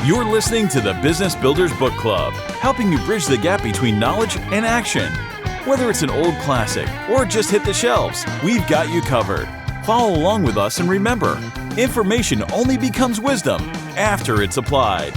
You're listening to the Business Builders Book Club, helping you bridge the gap between knowledge and action. Whether it's an old classic or just hit the shelves, we've got you covered. Follow along with us and remember, information only becomes wisdom after it's applied.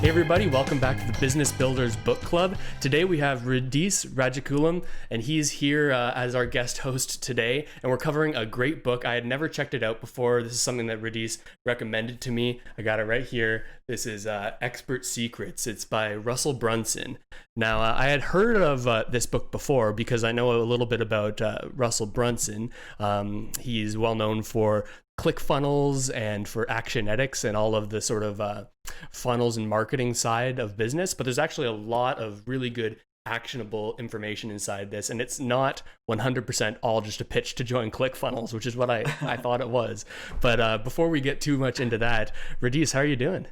Hey everybody, welcome back to the Business Builders Book Club. Today we have Radies Rajakulam, and he's here as our guest host today, and we're covering a great book. I had never checked it out before. This is something that Radies recommended to me. I got it right here. This is Expert Secrets. It's by Russell Brunson. Now, I had heard of this book before because I know a little bit about Russell Brunson. He's well known for ClickFunnels and for Actionetics and all of the sort of funnels and marketing side of business, but there's actually a lot of really good actionable information inside this, and it's not 100% all just a pitch to join ClickFunnels, which is what I thought it was. But before we get too much into that, Radies, how are you doing?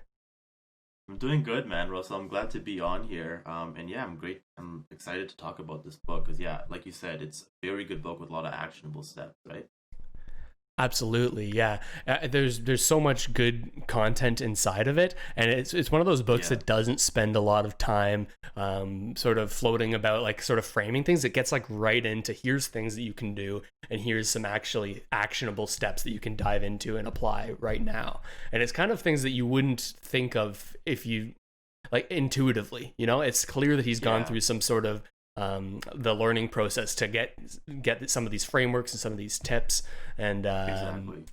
I'm doing good, man, Russell. I'm glad to be on here. And yeah, I'm great. I'm excited to talk about this book because, yeah, like you said, it's a very good book with a lot of actionable steps, right? Absolutely, yeah. There's so much good content inside of it, and it's one of those books that doesn't spend a lot of time sort of floating about, like, sort of framing things. It gets like right into here's things that you can do, and here's some actually actionable steps that you can dive into and apply right now. And it's kind of things that you wouldn't think of if you like intuitively. You know, it's clear that he's gone through some sort of the learning process to get some of these frameworks and some of these tips, and Exactly.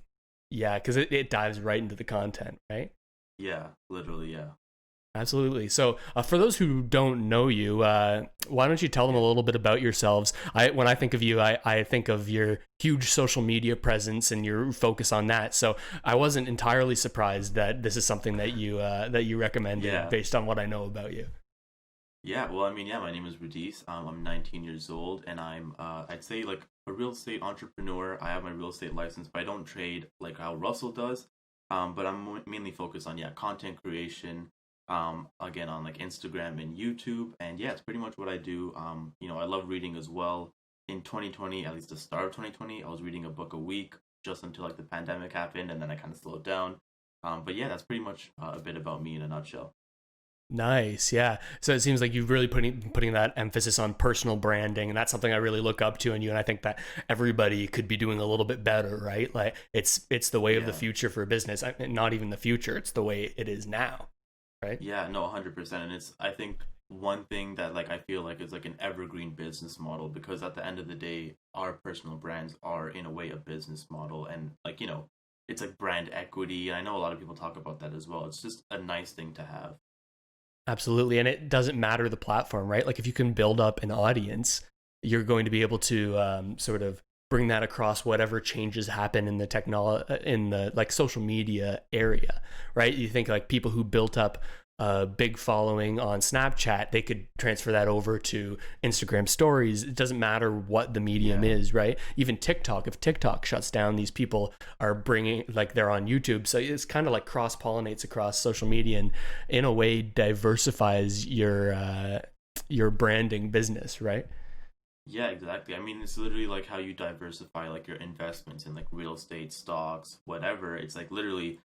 yeah, because it dives right into the content, right? Yeah, literally, yeah. Absolutely. So for those who don't know you, why don't you tell them a little bit about yourselves? When I think of you, I think of your huge social media presence and your focus on that. So I wasn't entirely surprised that this is something that you recommended based on what I know about you. Yeah, well, I mean, yeah, my name is Radies. I'm 19 years old, and I'm, I'd say, like, a real estate entrepreneur. I have my real estate license, but I don't trade like how Russell does. But I'm mainly focused on, content creation, again, on, like, Instagram and YouTube. And, yeah, it's pretty much what I do. I love reading as well. In 2020, at least the start of 2020, I was reading a book a week just until, like, the pandemic happened, and then I kind of slowed down. But, yeah, that's pretty much a bit about me in a nutshell. Nice, yeah. So it seems like you've really putting that emphasis on personal branding, and that's something I really look up to in you. And I think that everybody could be doing a little bit better, right? Like it's the way of the future for a business. Not even the future; it's the way it is now, right? Yeah, no, 100%. And it's, I think, one thing that, like, I feel like is like an evergreen business model, because at the end of the day, our personal brands are in a way a business model, and, like, it's like brand equity. And I know a lot of people talk about that as well. It's just a nice thing to have. Absolutely. And it doesn't matter the platform, right? Like if you can build up an audience, you're going to be able to sort of bring that across whatever changes happen in the in the like social media area, right? You think like people who built up a big following on Snapchat, they could transfer that over to Instagram stories. It doesn't matter what the medium is, right? Even TikTok, if TikTok shuts down, these people are bringing, like, they're on YouTube. So it's kind of like cross-pollinates across social media, and in a way diversifies your branding business, right? Yeah, exactly. I mean, it's literally like how you diversify, like, your investments in, like, real estate, stocks, whatever. It's like literally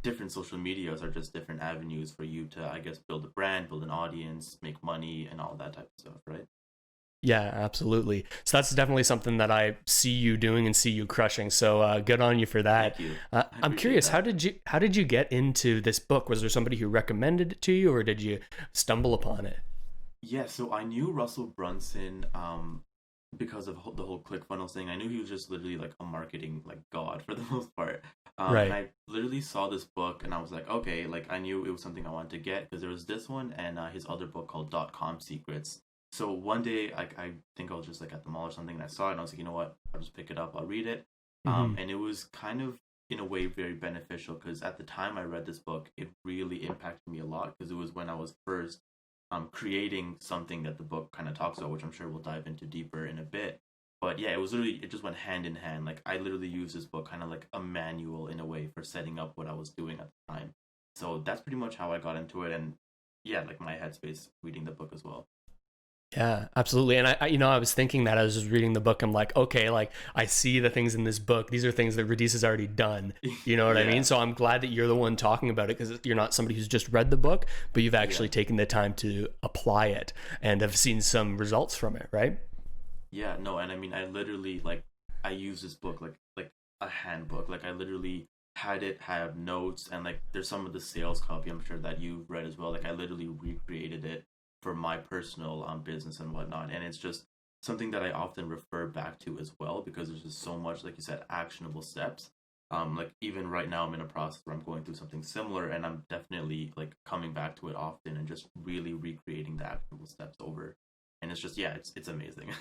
different social medias are just different avenues for you to, I guess, build a brand, build an audience, make money, and all that type of stuff, right? Yeah, absolutely. So that's definitely something that I see you doing and see you crushing. So good on you for that. Thank you. I'm curious, that. how did you get into this book? Was there somebody who recommended it to you, or did you stumble upon it? Yeah, so I knew Russell Brunson because of the whole ClickFunnels thing. I knew he was just literally like a marketing, like, god for the most part. And Right. I literally saw this book and I was like, okay, like, I knew it was something I wanted to get because there was this one and his other book called .com Secrets. So one day, I think I was just like at the mall or something, and I saw it and I was like, you know what? I'll just pick it up. I'll read it. Mm-hmm. And it was kind of, in a way, very beneficial because at the time I read this book, it really impacted me a lot because it was when I was first creating something that the book kind of talks about, which I'm sure we'll dive into deeper in a bit. But yeah, it just went hand in hand. Like, I literally used this book kind of like a manual in a way for setting up what I was doing at the time. So that's pretty much how I got into it. And yeah, like, my headspace reading the book as well. Yeah, absolutely. And I was thinking that I was just reading the book. I'm like, okay, like I see the things in this book. These are things that Radies has already done. You know what I mean? Yeah, So I'm glad that you're the one talking about it, because you're not somebody who's just read the book, but you've yeah. actually taken the time to apply it and have seen some results from it, right? Yeah, no, and I mean, I literally like I use this book like a handbook. Like I literally had it have notes and like there's some of the sales copy I'm sure that you've read as well. Like I literally recreated it for my personal business and whatnot, and it's just something that I often refer back to as well because there's just so much, like you said, actionable steps. Like even right now I'm in a process where I'm going through something similar, and I'm definitely like coming back to it often and just really recreating the actionable steps over, and it's just yeah, it's amazing.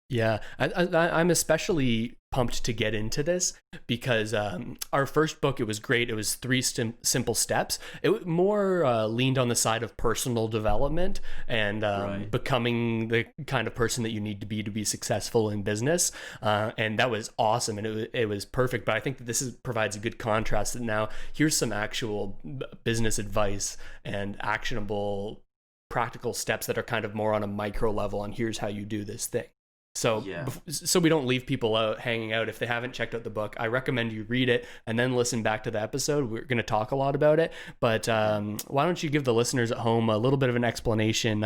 Yeah, I'm especially pumped to get into this because our first book, it was great. It was three simple steps. It more leaned on the side of personal development and Right. becoming the kind of person that you need to be successful in business. And that was awesome, and it was perfect. But I think that provides a good contrast. That now here's some actual business advice and actionable practical steps that are kind of more on a micro level, and here's how you do this thing. So, Yeah. so we don't leave people out hanging out. If they haven't checked out the book, I recommend you read it and then listen back to the episode. We're going to talk a lot about it, but Mhm. why don't you give the listeners at home a little bit of an explanation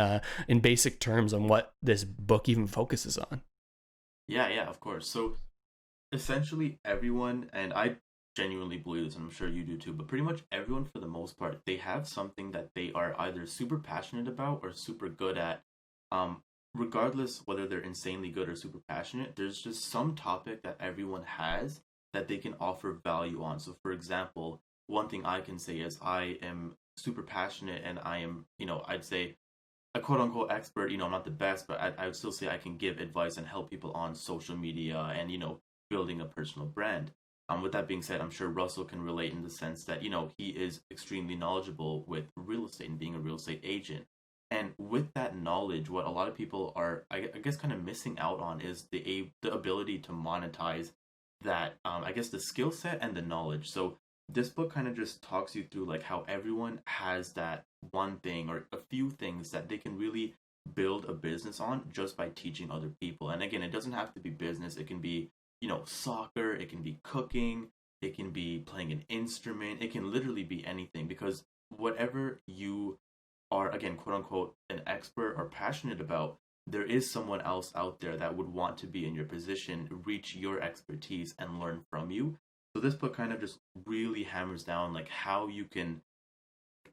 in basic terms on what this book even focuses on? Yeah, yeah, of course. So essentially everyone, and I genuinely believe this, and I'm sure you do too, but pretty much everyone for the most part, they have something that they are either super passionate about or super good at. Um, Regardless whether they're insanely good or super passionate, there's just some topic that everyone has that they can offer value on. So for example, one thing I can say is I am super passionate and I am, I'd say a quote unquote expert. I'm not the best, but I would still say I can give advice and help people on social media and, building a personal brand. With that being said, I'm sure Russell can relate in the sense that, he is extremely knowledgeable with real estate and being a real estate agent. And with that knowledge, what a lot of people are, I guess, kind of missing out on is the ability to monetize that, I guess, the skill set and the knowledge. So this book kind of just talks you through like how everyone has that one thing or a few things that they can really build a business on just by teaching other people. And again, it doesn't have to be business. It can be, soccer, it can be cooking, it can be playing an instrument, it can literally be anything because whatever you are, again, quote unquote, an expert or passionate about, there is someone else out there that would want to be in your position, reach your expertise, and learn from you. So this book kind of just really hammers down like how you can,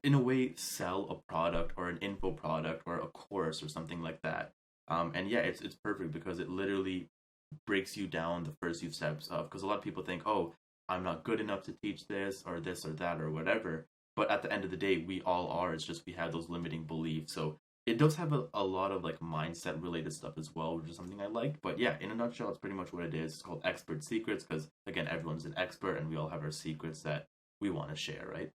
in a way, sell a product or an info product or a course or something like that. And yeah, it's perfect because it literally breaks you down the first few steps of, because a lot of people think, oh, I'm not good enough to teach this or that or whatever. But at the end of the day, we all are. It's just we have those limiting beliefs. So it does have a lot of like mindset related stuff as well, which is something I like. But yeah, in a nutshell, it's pretty much what it is. It's called Expert Secrets because again, everyone's an expert and we all have our secrets that we want to share, right?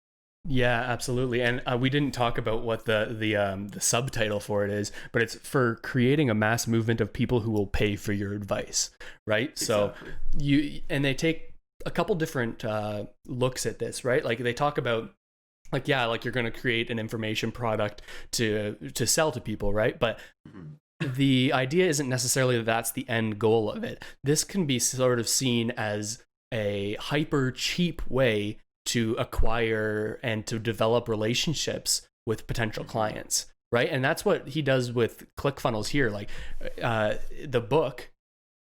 Yeah, absolutely. And we didn't talk about what the subtitle for it is, but it's for creating a mass movement of people who will pay for your advice, right? So Exactly. they take a couple different looks at this, right? Like they talk about like yeah, like you're going to create an information product to sell to people, right? But Mhm. the idea isn't necessarily that that's the end goal of it. This can be sort of seen as a hyper cheap way to acquire and to develop relationships with potential Mhm. clients, right? And that's what he does with ClickFunnels here. Like the book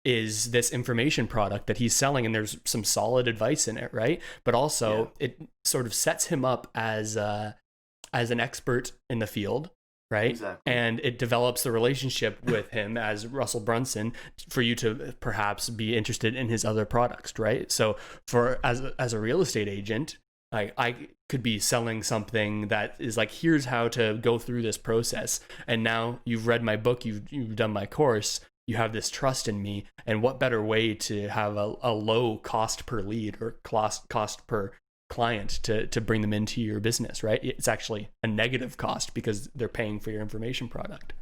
is this information product that he's selling, and there's some solid advice in it, right? But Yeah. also it sort of sets him up as an expert in the field, right? Exactly. And it develops the relationship with him as Russell Brunson for you to perhaps be interested in his other products, right? So for as a real estate agent, I could be selling something that is like, here's how to go through this process. And now you've read my book, you've done my course, you have this trust in me. And what better way to have a low cost per lead or cost per client to bring them into your business, right? It's actually a negative cost because they're paying for your information product.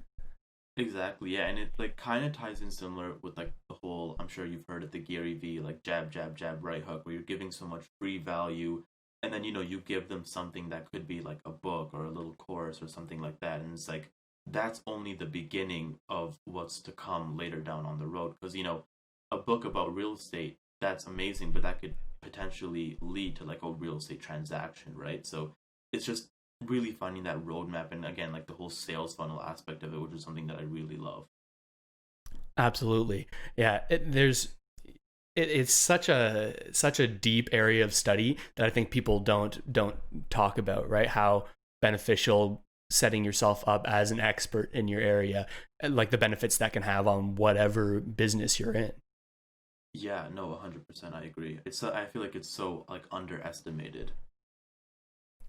Exactly, yeah, and it like kind of ties in similar with like the whole. I'm sure you've heard of the Gary V like jab, jab, jab, right hook, where you're giving so much free value, and then you give them something that could be like a book or a little course or something like that, and it's like that's only the beginning of what's to come later down on the road. Because, a book about real estate, that's amazing, but that could potentially lead to like a real estate transaction, right? So it's just really finding that roadmap, and again, like the whole sales funnel aspect of it, which is something that I really love. Absolutely. Yeah. It's such a deep area of study that I think people don't talk about, right? How beneficial setting yourself up as an expert in your area, and like the benefits that can have on whatever business you're in. Yeah, no, 100%, I agree. I feel like it's so like underestimated.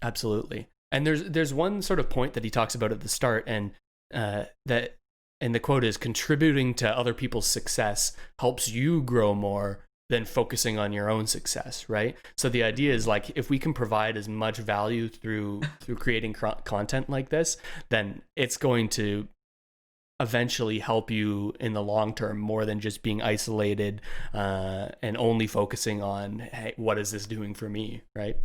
Absolutely. And there's one sort of point that he talks about at the start, and that and the quote is, contributing to other people's success helps you grow more than focusing on your own success, right? So the idea is like, if we can provide as much value through creating content like this, then it's going to eventually help you in the long term more than just being isolated and only focusing on, hey, what is this doing for me, right?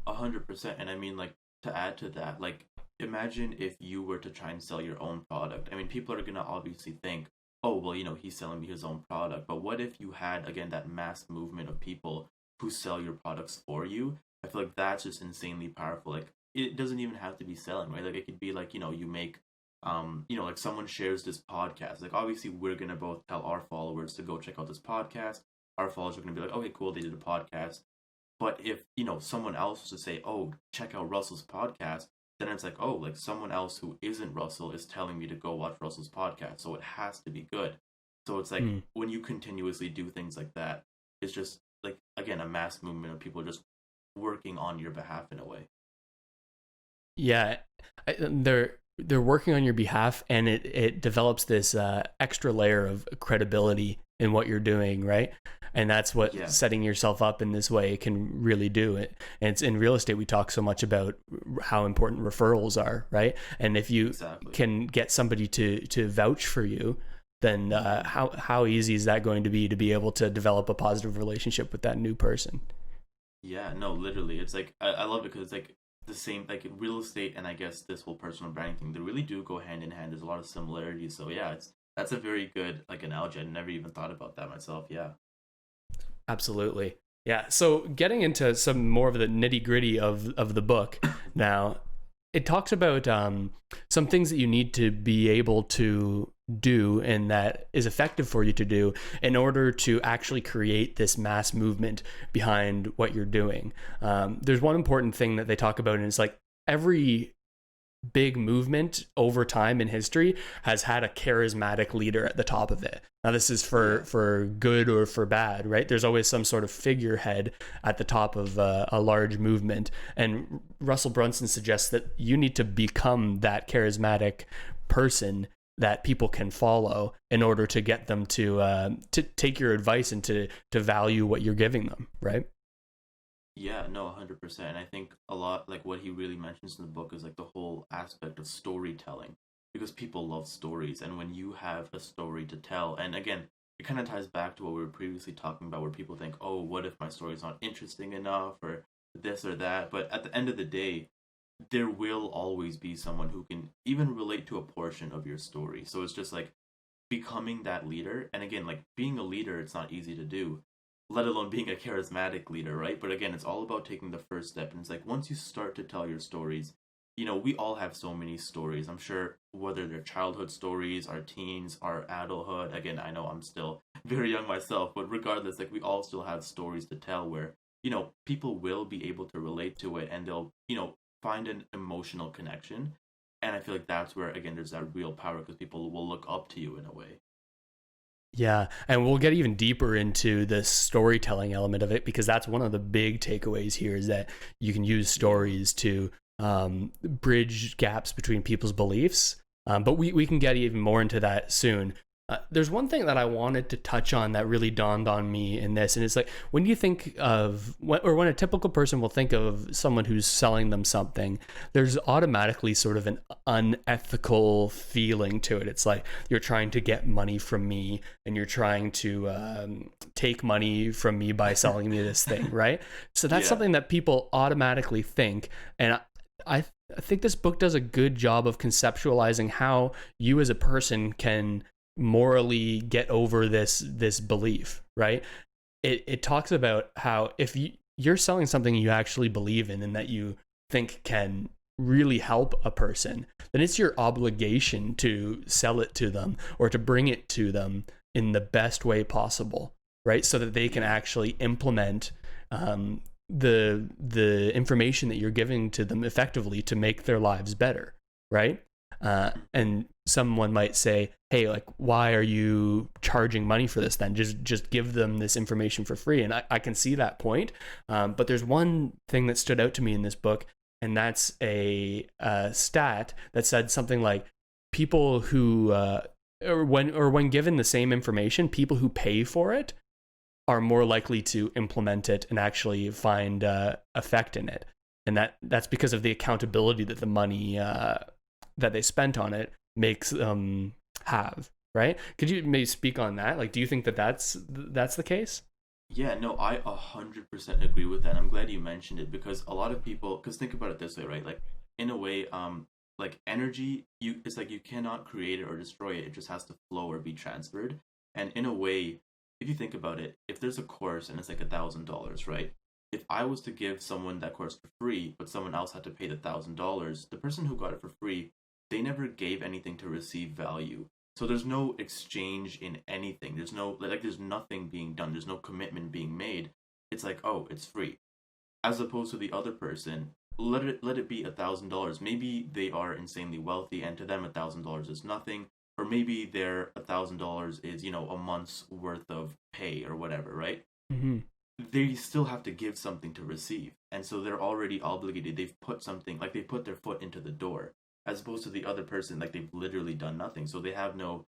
100%. And I mean, like, to add to that, like, imagine if you were to try and sell your own product. I mean, people are going to obviously think, oh, well, he's selling me his own product. But what if you had, again, that mass movement of people who sell your products for you? I feel like that's just insanely powerful. Like, it doesn't even have to be selling, right? Like, it could be like, you make, like someone shares this podcast. Like, obviously, we're going to both tell our followers to go check out this podcast. Our followers are going to be like, okay, cool, they did a podcast. But if, someone else was to say, oh, check out Russell's podcast, then it's like, oh, like someone else who isn't Russell is telling me to go watch Russell's podcast, so it has to be good. So it's like, when you continuously do things like that, it's just like, again, a mass movement of people just working on your behalf in a way. Yeah, they're working on your behalf, and it develops this extra layer of credibility in what you're doing, right? And that's what setting yourself up in this way can really do it. And it's in real estate, we talk so much about how important referrals are, right? And if you can get somebody to vouch for you, then how easy is that going to be able to develop a positive relationship with that new person? Yeah, no, literally. It's like, I love it because it's like the same, like real estate and I guess this whole personal branding thing, they really do go hand in hand. There's a lot of similarities. So yeah, that's a very good like analogy. I never even thought about that myself. Yeah. Absolutely. Yeah. So getting into some more of the nitty gritty of the book now, it talks about some things that you need to be able to do and that is effective for you to do in order to actually create this mass movement behind what you're doing. There's one important thing that they talk about, and it's like every big movement over time in history has had a charismatic leader at the top of it. Now this is for good or for bad, right? There's always some sort of figurehead at the top of a large movement. And Russell Brunson suggests that you need to become that charismatic person that people can follow in order to get them to take your advice and to value what you're giving them, right? Yeah, no, 100%. And I think a lot, like what he really mentions in the book is like the whole aspect of storytelling, because people love stories. And when you have a story to tell, and again, it kind of ties back to what we were previously talking about, where people think, oh, what if my story is not interesting enough or this or that? But at the end of the day, there will always be someone who can even relate to a portion of your story. So it's just like becoming that leader. And again, like being a leader, it's not easy to do, let alone being a charismatic leader, right? But again, it's all about taking the first step. And it's like, once you start to tell your stories, we all have so many stories. I'm sure whether they're childhood stories, our teens, our adulthood. Again, I know I'm still very young myself, but regardless, like we all still have stories to tell where, people will be able to relate to it and they'll, find an emotional connection. And I feel like that's where, again, there's that real power because people will look up to you in a way. Yeah, and we'll get even deeper into the storytelling element of it, because that's one of the big takeaways here, is that you can use stories to bridge gaps between people's beliefs. But we can get even more into that soon. There's one thing that I wanted to touch on that really dawned on me in this, and it's like, when you think of, when a typical person will think of someone who's selling them something, there's automatically sort of an unethical feeling to it. It's like, you're trying to get money from me, and you're trying to take money from me by selling me this thing, right? So that's something that people automatically think, and I think this book does a good job of conceptualizing how you as a person can morally get over this belief, right? It talks about how if you're selling something you actually believe in and that you think can really help a person, then it's your obligation to sell it to them or to bring it to them in the best way possible, right? So that they can actually implement the information that you're giving to them effectively to make their lives better, right? And someone might say, hey, like, why are you charging money for this then? Just give them this information for free. And I can see that point. But there's one thing that stood out to me in this book, and that's a stat that said something like people who, when given the same information, people who pay for it are more likely to implement it and actually find effect in it. And that's because of the accountability that the money that they spent on it makes them have, right? Could you maybe speak on that? Like, do you think that that's the case? Yeah, no, I 100% agree with that. I'm glad you mentioned it because a lot of people, because think about it this way, right? Like, in a way, like energy, it's like you cannot create it or destroy it. It just has to flow or be transferred. And in a way, if you think about it, if there's a course and it's like $1,000, right? If I was to give someone that course for free, but someone else had to pay the $1,000, the person who got it for free, they never gave anything to receive value. So there's no exchange in anything. There's nothing being done. There's no commitment being made. It's like, oh, it's free. As opposed to the other person, let it be $1,000. Maybe they are insanely wealthy, and to them $1,000 is nothing. Or maybe their $1,000 is, a month's worth of pay or whatever, right? Mm-hmm. They still have to give something to receive, and so they're already obligated. They've put something, like they put their foot into the door, as opposed to the other person, like they've literally done nothing. So they have no,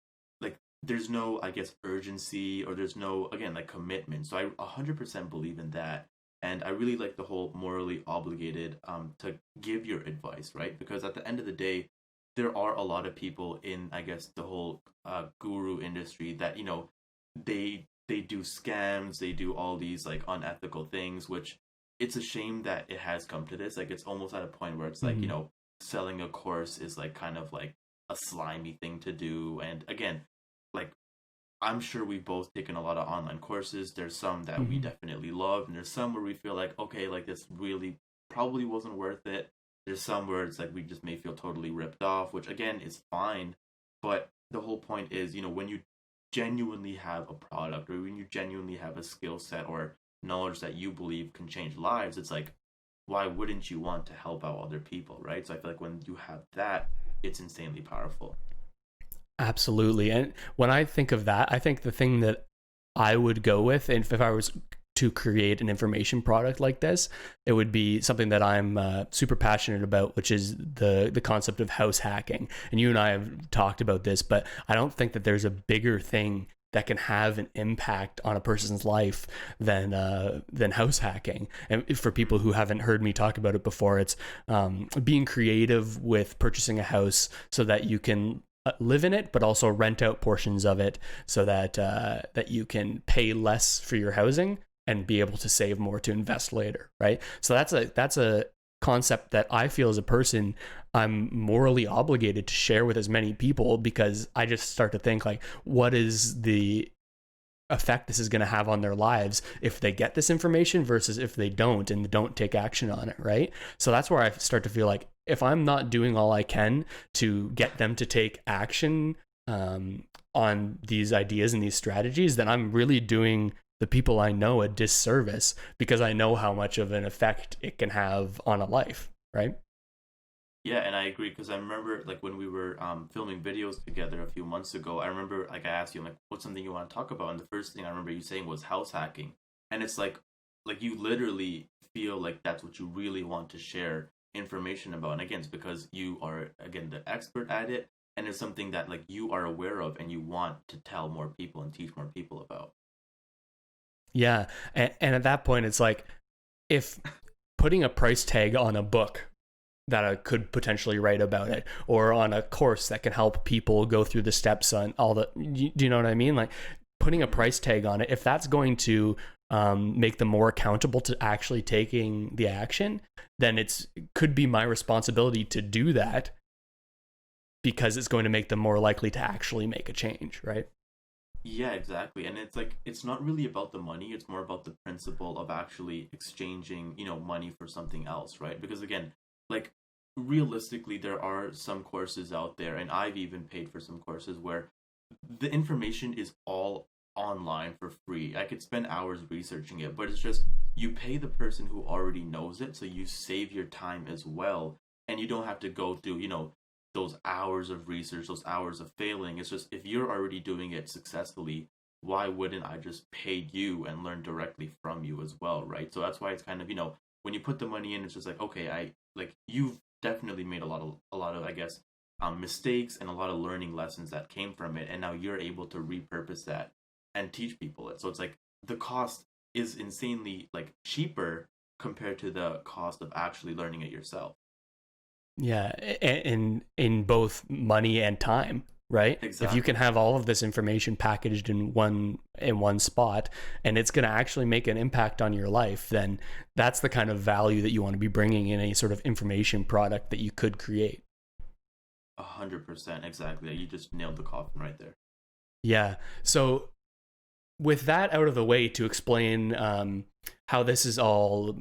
like, there's no, I guess, urgency, or there's no, again, like, commitment. So I 100% believe in that, and I really like the whole morally obligated to give your advice, right? Because at the end of the day, there are a lot of people in, I guess, the whole guru industry that, they do scams, they do all these like unethical things, which it's a shame that it has come to this. Like, it's almost at a point where it's like, selling a course is like kind of like a slimy thing to do. And again, like, I'm sure we've both taken a lot of online courses. There's some that we definitely love, and there's some where we feel like, okay, like this really probably wasn't worth it. There's some where it's like we just may feel totally ripped off, which again is fine. But the whole point is, when you genuinely have a product, or when you genuinely have a skill set or knowledge that you believe can change lives, it's like, why wouldn't you want to help out other people, right? So I feel like when you have that, it's insanely powerful. Absolutely. And when I think of that, I think the thing that I would go with, if I was to create an information product like this, it would be something that I'm super passionate about, which is the concept of house hacking. And you and I have talked about this, but I don't think that there's a bigger thing that can have an impact on a person's life than house hacking. And for people who haven't heard me talk about it before, it's being creative with purchasing a house so that you can live in it, but also rent out portions of it so that that you can pay less for your housing and be able to save more to invest later, right? So that's a concept that I feel as a person I'm morally obligated to share with as many people, because I just start to think like, what is the effect this is going to have on their lives if they get this information versus if they don't and don't take action on it, right? So that's where I start to feel like, if I'm not doing all I can to get them to take action on these ideas and these strategies, then I'm really doing the people I know a disservice, because I know how much of an effect it can have on a life, right? Yeah, and I agree, because I remember like when we were filming videos together a few months ago, I remember like I asked you, like, what's something you want to talk about? And the first thing I remember you saying was house hacking. And it's like you literally feel like that's what you really want to share information about. And again, it's because you are, again, the expert at it, and it's something that like you are aware of and you want to tell more people and teach more people about. Yeah. And at that point, it's like, if putting a price tag on a book that I could potentially write about it, or on a course that can help people go through the steps on all the, do you know what I mean? Like, putting a price tag on it, if that's going to make them more accountable to actually taking the action, then it could be my responsibility to do that, because it's going to make them more likely to actually make a change, right? Yeah, exactly. And it's like it's not really about the money, it's more about the principle of actually exchanging, money for something else, right? Because again, like realistically there are some courses out there, and I've even paid for some courses where the information is all online for free. I could spend hours researching it, but it's just you pay the person who already knows it, so you save your time as well, and you don't have to go through, those hours of research, those hours of failing. It's just if you're already doing it successfully, why wouldn't I just pay you and learn directly from you as well, right? So that's why it's kind of, when you put the money in, it's just like, okay, I like you've definitely made a lot of I guess mistakes and a lot of learning lessons that came from it, and now you're able to repurpose that and teach people it. So it's like the cost is insanely like cheaper compared to the cost of actually learning it yourself. Yeah, in both money and time, right? If you Exactly. can have all of this information packaged in one spot, and it's going to actually make an impact on your life, then that's the kind of value that you want to be bringing in a sort of information product that you could create. 100%, exactly. You just nailed the coffin right there. Yeah. So with that out of the way, to explain how this is all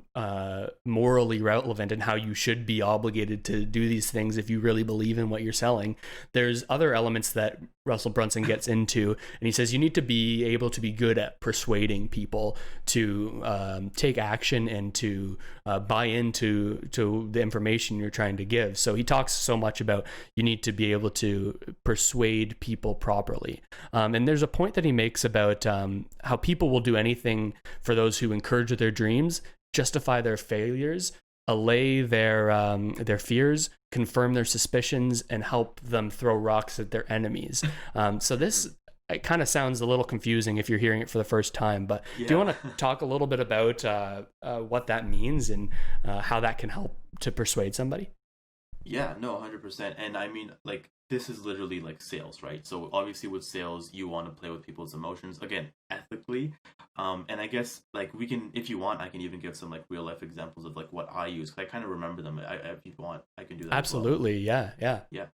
morally relevant and how you should be obligated to do these things if you really believe in what you're selling, there's other elements that Russell Brunson gets into, and he says you need to be able to be good at persuading people to take action and to buy into the information you're trying to give. So he talks so much about you need to be able to persuade people properly. And there's a point that he makes about how people will do anything for those who encourage their dreams, justify their failures, allay their fears, confirm their suspicions, and help them throw rocks at their enemies. So this, it kind of sounds a little confusing if you're hearing it for the first time, but Yeah. do you want to talk a little bit about what that means and how that can help to persuade somebody? Yeah, no, 100%. And I mean, like, this is literally like sales, right? So obviously with sales, you want to play with people's emotions, again, ethically. And I guess like we can, if you want, I can even give some like real life examples of like what I use, because I kind of remember them. If you want, I can do that as well. Absolutely. Yeah. Yeah. Yeah.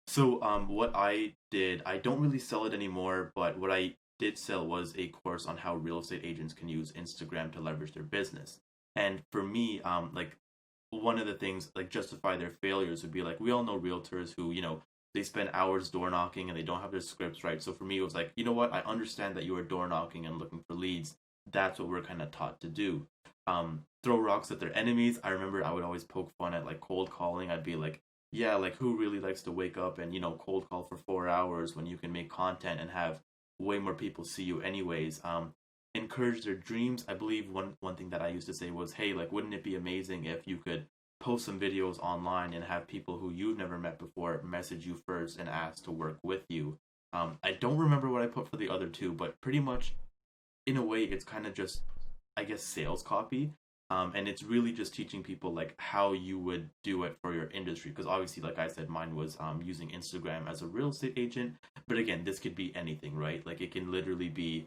So what I did, I don't really sell it anymore, but what I did sell was a course on how real estate agents can use Instagram to leverage their business. And for me, like one of the things like justify their failures would be like we all know realtors who, they spend hours door knocking and they don't have their scripts right. So for me, it was like, you know what? I understand that you are door knocking and looking for leads. That's what we're kind of taught to do. Throw rocks at their enemies. I remember I would always poke fun at like cold calling. I'd be like, yeah, like who really likes to wake up and cold call for 4 hours when you can make content and have way more people see you anyways. Encourage their dreams. I believe one thing that I used to say was, hey, like wouldn't it be amazing if you could post some videos online and have people who you've never met before message you first and ask to work with you. I don't remember what I put for the other two, but pretty much in a way it's kind of just, I guess, sales copy. And it's really just teaching people like how you would do it for your industry, because obviously like I said, mine was using Instagram as a real estate agent, but again, this could be anything, right? Like it can literally be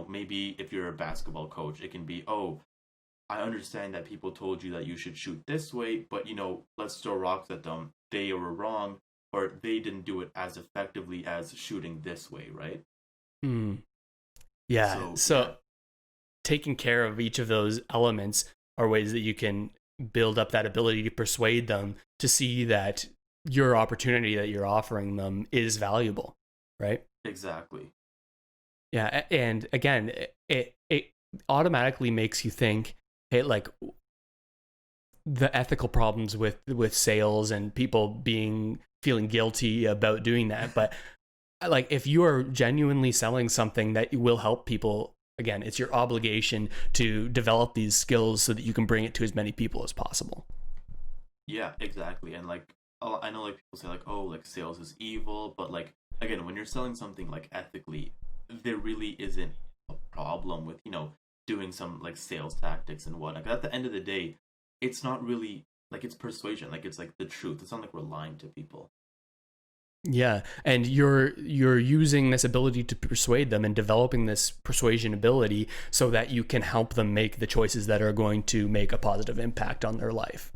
maybe if you're a basketball coach, it can be, oh, I understand that people told you that you should shoot this way, but let's throw rocks at them. They were wrong, or they didn't do it as effectively as shooting this way, right? Hmm. Yeah. So taking care of each of those elements are ways that you can build up that ability to persuade them to see that your opportunity that you're offering them is valuable, right? Exactly. Yeah. And again, it automatically makes you think, hey, like the ethical problems with sales and people feeling guilty about doing that. But like if you are genuinely selling something that will help people, again, it's your obligation to develop these skills so that you can bring it to as many people as possible. Yeah, exactly. And like I know like people say like, oh, like sales is evil, but like again, when you're selling something like ethically, there really isn't a problem with doing some like sales tactics and whatnot. 'Cause at the end of the day, it's not really like it's persuasion, like it's like the truth. It's not like we're lying to people. Yeah, and you're using this ability to persuade them and developing this persuasion ability so that you can help them make the choices that are going to make a positive impact on their life,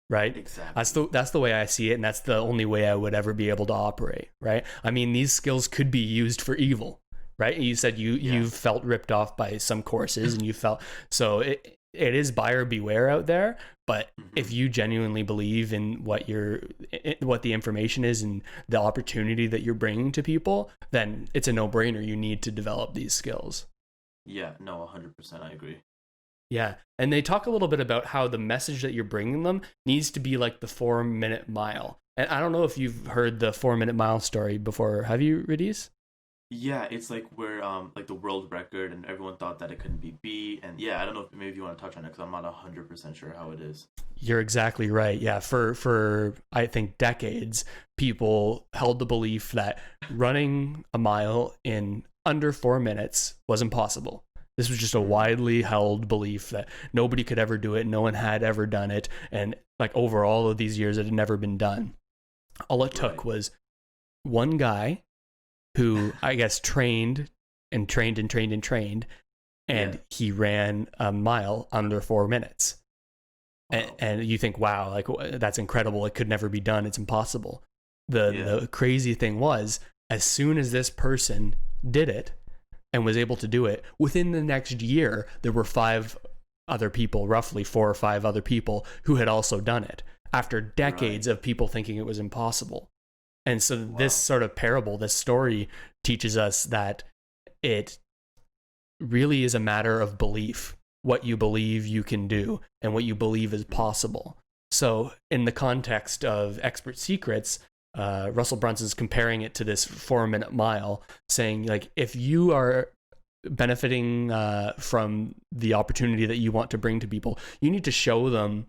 right? Exactly. That's the way I see it, and that's the only way I would ever be able to operate, right? I mean, these skills could be used for evil, right? You said you've felt ripped off by some courses, and you felt so it is buyer beware out there. But if you genuinely believe in what the information is and the opportunity that you're bringing to people, then it's a no-brainer. You need to develop these skills. Yeah, no, 100%, I agree. Yeah, and they talk a little bit about how the message that you're bringing them needs to be like the 4-minute mile. And I don't know if you've heard the 4-minute mile story before. Have you, Radies? Yeah, it's like where like the world record, and everyone thought that it couldn't be beat. And yeah, I don't know if maybe you want to touch on it because I'm not 100% sure how it is. You're exactly right. Yeah, for I think decades, people held the belief that running a mile in under 4 minutes was impossible. This was just a widely held belief that nobody could ever do it. No one had ever done it. And like over all of these years, it had never been done. All it took was one guy who I guess trained, and he ran a mile under 4 minutes. Wow. And you think, wow, like that's incredible. It could never be done. It's impossible. The crazy thing was, as soon as this person did it and was able to do it, within the next year, there were 5 other people, roughly 4 or 5 other people who had also done it after decades of people thinking it was impossible. And so this sort of parable, this story teaches us that it really is a matter of belief, what you believe you can do and what you believe is possible. So in the context of Expert Secrets, Russell Brunson's comparing it to this 4-minute mile, saying like, if you are benefiting from the opportunity that you want to bring to people, you need to show them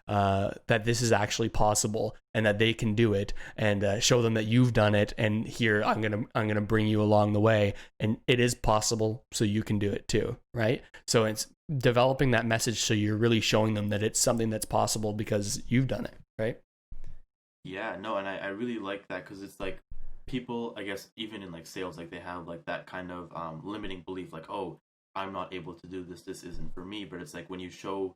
that this is actually possible and that they can do it, and show them that you've done it, and here I'm gonna bring you along the way, and it is possible, so you can do it too, right? So it's developing that message so you're really showing them that it's something that's possible because you've done it, right? Yeah, no, and I really like that because it's like people, I guess, even in like sales, like they have like that kind of limiting belief, like, oh, I'm not able to do this, this isn't for me. But it's like when you show,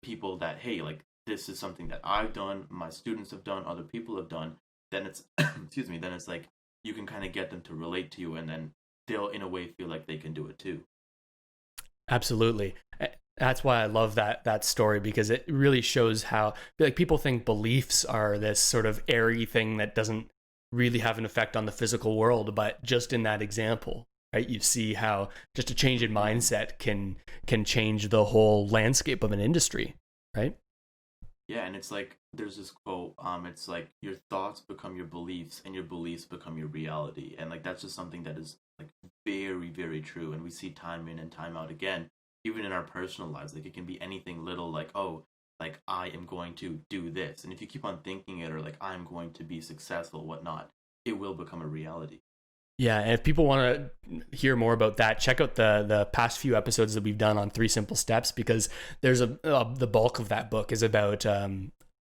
people that, hey, like this is something that I've done, my students have done, other people have done, then it's excuse me, then it's like you can kind of get them to relate to you, and then they'll in a way feel like they can do it too. Absolutely. That's why I love that story, because it really shows how, like, people think beliefs are this sort of airy thing that doesn't really have an effect on the physical world, but just in that example, right, you see how just a change in mindset can change the whole landscape of an industry, right? Yeah, and it's like there's this quote, it's like your thoughts become your beliefs and your beliefs become your reality. And like that's just something that is like very, very true. And we see time in and time out again, even in our personal lives. Like it can be anything little, like, oh, like I am going to do this. And if you keep on thinking it, or like I'm going to be successful, whatnot, it will become a reality. Yeah, and if people want to hear more about that, check out the past few episodes that we've done on 3 Simple Steps, because there's the bulk of that book is about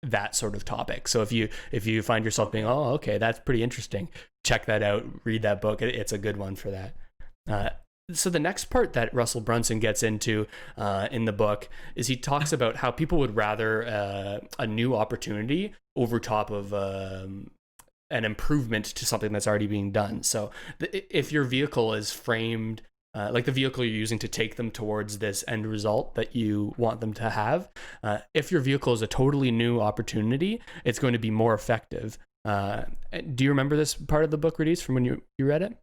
that sort of topic. So if you find yourself being, oh, okay, that's pretty interesting, check that out, read that book. It's a good one for that. So the next part that Russell Brunson gets into in the book is he talks about how people would rather a new opportunity over top of an improvement to something that's already being done. So if your vehicle is framed like the vehicle you're using to take them towards this end result that you want them to have, if your vehicle is a totally new opportunity, it's going to be more effective. Do you remember this part of the book, Radies, from when you read it?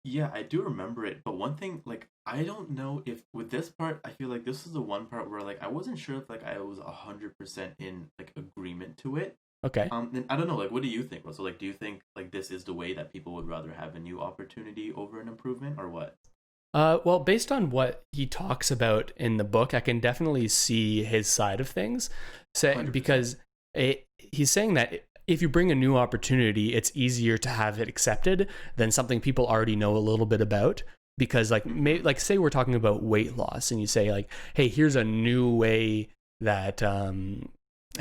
Yeah, I do remember it, but one thing, like, I don't know if with this part, I feel like this is the one part where, like, I wasn't sure if, like, I was 100% in, like, agreement to it. Okay. And I don't know, like, what do you think, Russell? Like, do you think, like, this is the way that people would rather have a new opportunity over an improvement, or what? Well, based on what he talks about in the book, I can definitely see his side of things. So, because he's saying that if you bring a new opportunity, it's easier to have it accepted than something people already know a little bit about. Because like say we're talking about weight loss, and you say like, hey, here's a new way that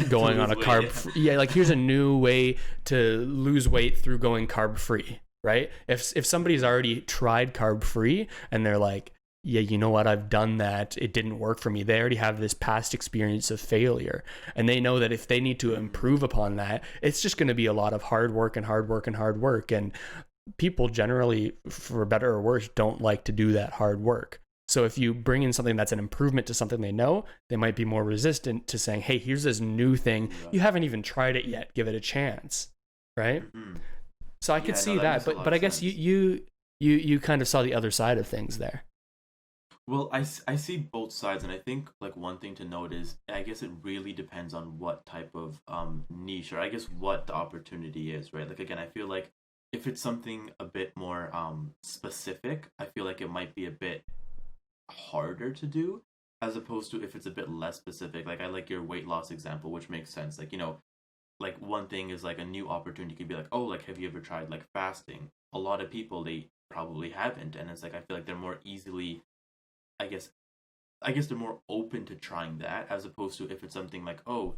going on a lose carb weight, free, yeah, like here's a new way to lose weight through going carb free, right? If somebody's already tried carb free and they're like, yeah, you know what, I've done that, it didn't work for me, they already have this past experience of failure, and they know that if they need to improve upon that, it's just going to be a lot of hard work and hard work and hard work. And people generally, for better or worse, don't like to do that hard work. So if you bring in something that's an improvement to something they know, they might be more resistant to saying, hey, here's this new thing, you haven't even tried it yet, give it a chance, right? So I could see no, that that, makes a lot but I of guess sense. you kind of saw the other side of things there. Well, I see both sides, and I think like one thing to note is I guess it really depends on what type of niche, or I guess what the opportunity is, right? Like again, I feel like if it's something a bit more specific, I feel like it might be a bit harder to do, as opposed to if it's a bit less specific. Like I like your weight loss example, which makes sense. Like, like one thing is like a new opportunity could be like, oh, like have you ever tried like fasting? A lot of people, they probably haven't, and it's like I feel like they're more easily, I guess they're more open to trying that, as opposed to if it's something like, oh,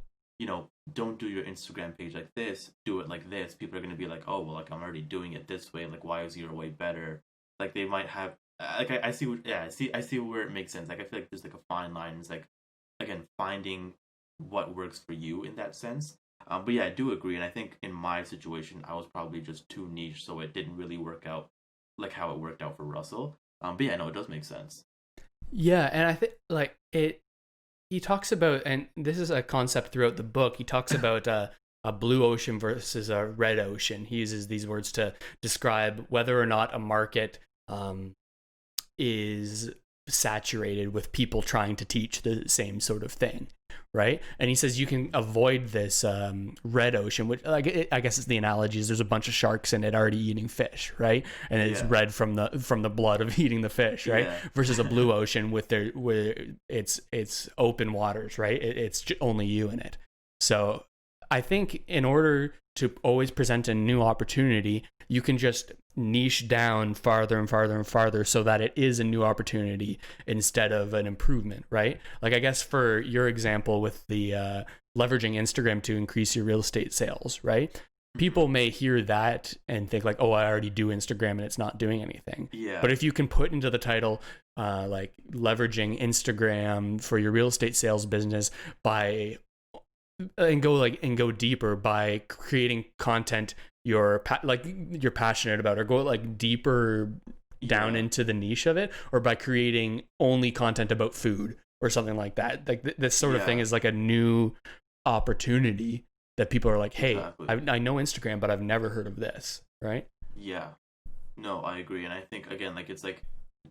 don't do your Instagram page like this, do it like this. People are gonna be like, oh, well, like I'm already doing it this way. Like, why is your way better? Like they might have, like I see what, yeah, I see where it makes sense. Like I feel like there's like a fine line. It's like again finding what works for you in that sense. But yeah, I do agree, and I think in my situation, I was probably just too niche, so it didn't really work out like how it worked out for Russell. But yeah, no, it does make sense. Yeah, and I think like he talks about, and this is a concept throughout the book, he talks about a blue ocean versus a red ocean. He uses these words to describe whether or not a market is saturated with people trying to teach the same sort of thing, right? And he says you can avoid this red ocean, which I guess it's the analogy is there's a bunch of sharks in it already eating fish, right? And it's red from the blood of eating the fish, right? Yeah. Versus a blue ocean where it's open waters, right? It's only you in it. So I think in order to always present a new opportunity, you can just niche down farther and farther and farther so that it is a new opportunity instead of an improvement, right? Like I guess for your example with the leveraging Instagram to increase your real estate sales, right? People may hear that and think like, oh, I already do Instagram and it's not doing anything. Yeah. But if you can put into the title like leveraging Instagram for your real estate sales business by and go deeper by creating content you're passionate about, or go like deeper down into the niche of it, or by creating only content about food or something like that. Like this sort of thing is like a new opportunity that people are like, hey, I know Instagram, but I've never heard of this, right? Yeah. No, I agree, and I think again, like it's like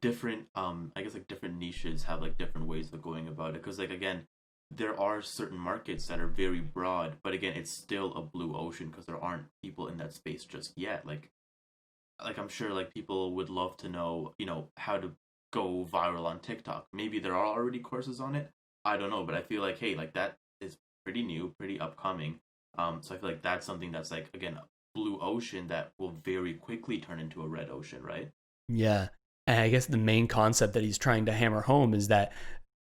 different. I guess like different niches have like different ways of going about it, because like again, there are certain markets that are very broad, but again, it's still a blue ocean because there aren't people in that space just yet. Like I'm sure like people would love to know, how to go viral on TikTok. Maybe there are already courses on it. I don't know, but I feel like hey, like that is pretty new, pretty upcoming. So I feel like that's something that's like again blue ocean that will very quickly turn into a red ocean, right? Yeah. And I guess the main concept that he's trying to hammer home is that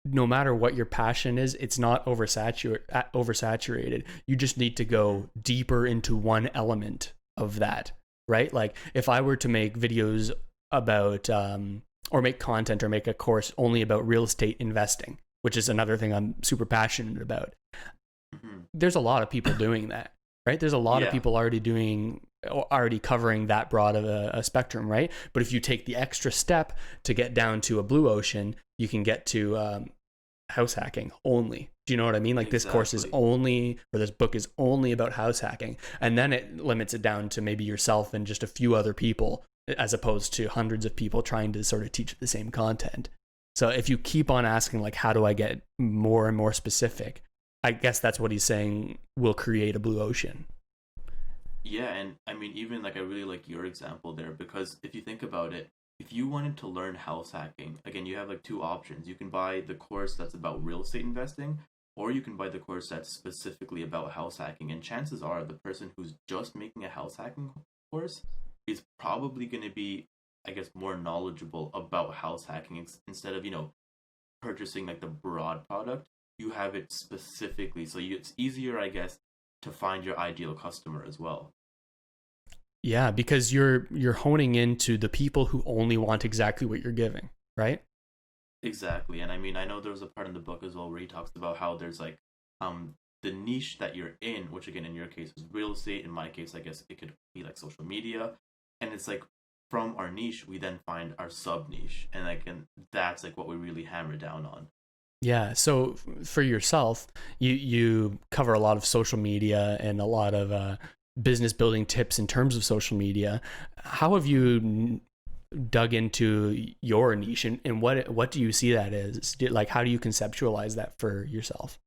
no matter what your passion is, it's not oversaturated. You just need to go deeper into one element of that, right? Like if I were to make videos about, or make content or make a course only about real estate investing, which is another thing I'm super passionate about. There's a lot of people doing that, right? There's a lot of people already covering that broad of a spectrum, right? But if you take the extra step to get down to a blue ocean, you can get to house hacking only. Do you know what I mean? Like this course is only, or this book is only about house hacking. And then it limits it down to maybe yourself and just a few other people, as opposed to hundreds of people trying to sort of teach the same content. So if you keep on asking, like, how do I get more and more specific? I guess that's what he's saying will create a blue ocean. Yeah, and I mean, even like I really like your example there, because if you think about it, if you wanted to learn house hacking, again, you have like two options. You can buy the course that's about real estate investing, or you can buy the course that's specifically about house hacking. And chances are the person who's just making a house hacking course is probably going to be, I guess, more knowledgeable about house hacking instead of, purchasing like the broad product. you have it specifically, so it's easier, I guess, to find your ideal customer as well. Yeah, because you're honing into the people who only want exactly what you're giving, right? Exactly. And I mean, I know there was a part in the book as well where he talks about how there's like the niche that you're in, which again in your case is real estate. In my case, I guess it could be like social media. And it's like from our niche we then find our sub niche, and that's like what we really hammer down on. Yeah. So for yourself, you cover a lot of social media and a lot of business building tips in terms of social media. How have you dug into your niche, and what do you see that as? Like, how do you conceptualize that for yourself?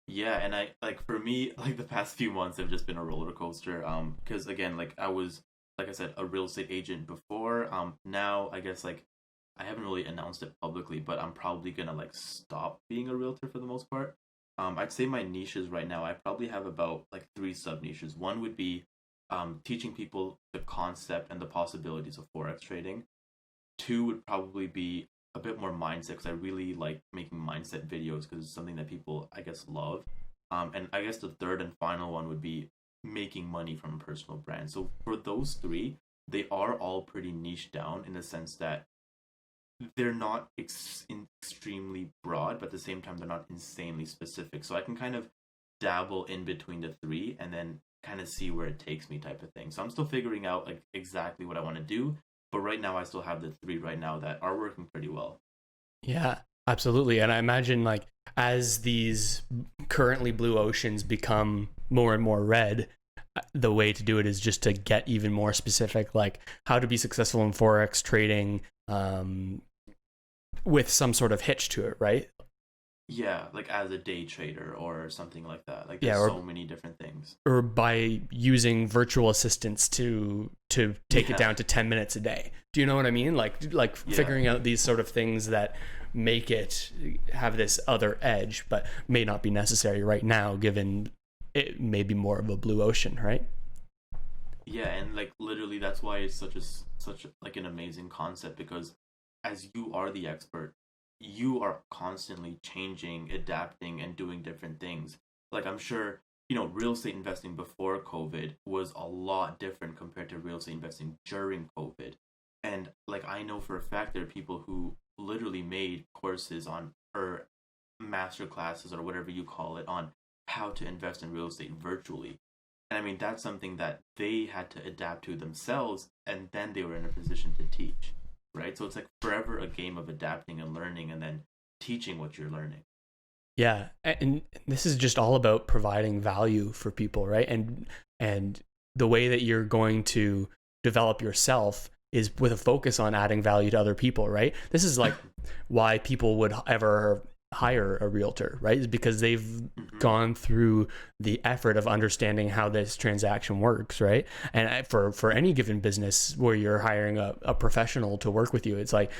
Yeah, and I like for me, like the past few months have just been a roller coaster. Because again, like I was, like I said, a real estate agent before. Now I guess like I haven't really announced it publicly, but I'm probably gonna like stop being a realtor for the most part. I'd say my niches right now, I probably have about like three sub niches. One would be teaching people the concept and the possibilities of forex trading. Two would probably be a bit more mindset, because I really like making mindset videos because it's something that people, I guess, love. And I guess the third and final one would be making money from a personal brand. So for those three, they are all pretty niche down in the sense that they're not extremely broad, but at the same time, they're not insanely specific. So I can kind of dabble in between the three and then kind of see where it takes me, type of thing. So I'm still figuring out like exactly what I want to do, but right now I still have the three right now that are working pretty well. Yeah, absolutely. And I imagine like as these currently blue oceans become more and more red, the way to do it is just to get even more specific, like how to be successful in forex trading, with some sort of hitch to it, right? Yeah, like as a day trader or something like that. Like there's so many different things. Or by using virtual assistants to take it down to 10 minutes a day. Do you know what I mean? Like figuring out these sort of things that make it have this other edge, but may not be necessary right now, given it may be more of a blue ocean, right? Yeah, and like literally that's why it's such like an amazing concept, because as you are the expert, you are constantly changing, adapting, and doing different things. Like I'm sure, real estate investing before COVID was a lot different compared to real estate investing during COVID. And like I know for a fact there are people who literally made courses on, or master classes or whatever you call it, on how to invest in real estate virtually. And I mean, that's something that they had to adapt to themselves, and then they were in a position to teach, right? So it's like forever a game of adapting and learning and then teaching what you're learning. Yeah, and this is just all about providing value for people, right? And the way that you're going to develop yourself is with a focus on adding value to other people, right? This is like why people would ever hire a realtor, right? Is because they've gone through the effort of understanding how this transaction works, right? And for any given business where you're hiring a professional to work with you, it's like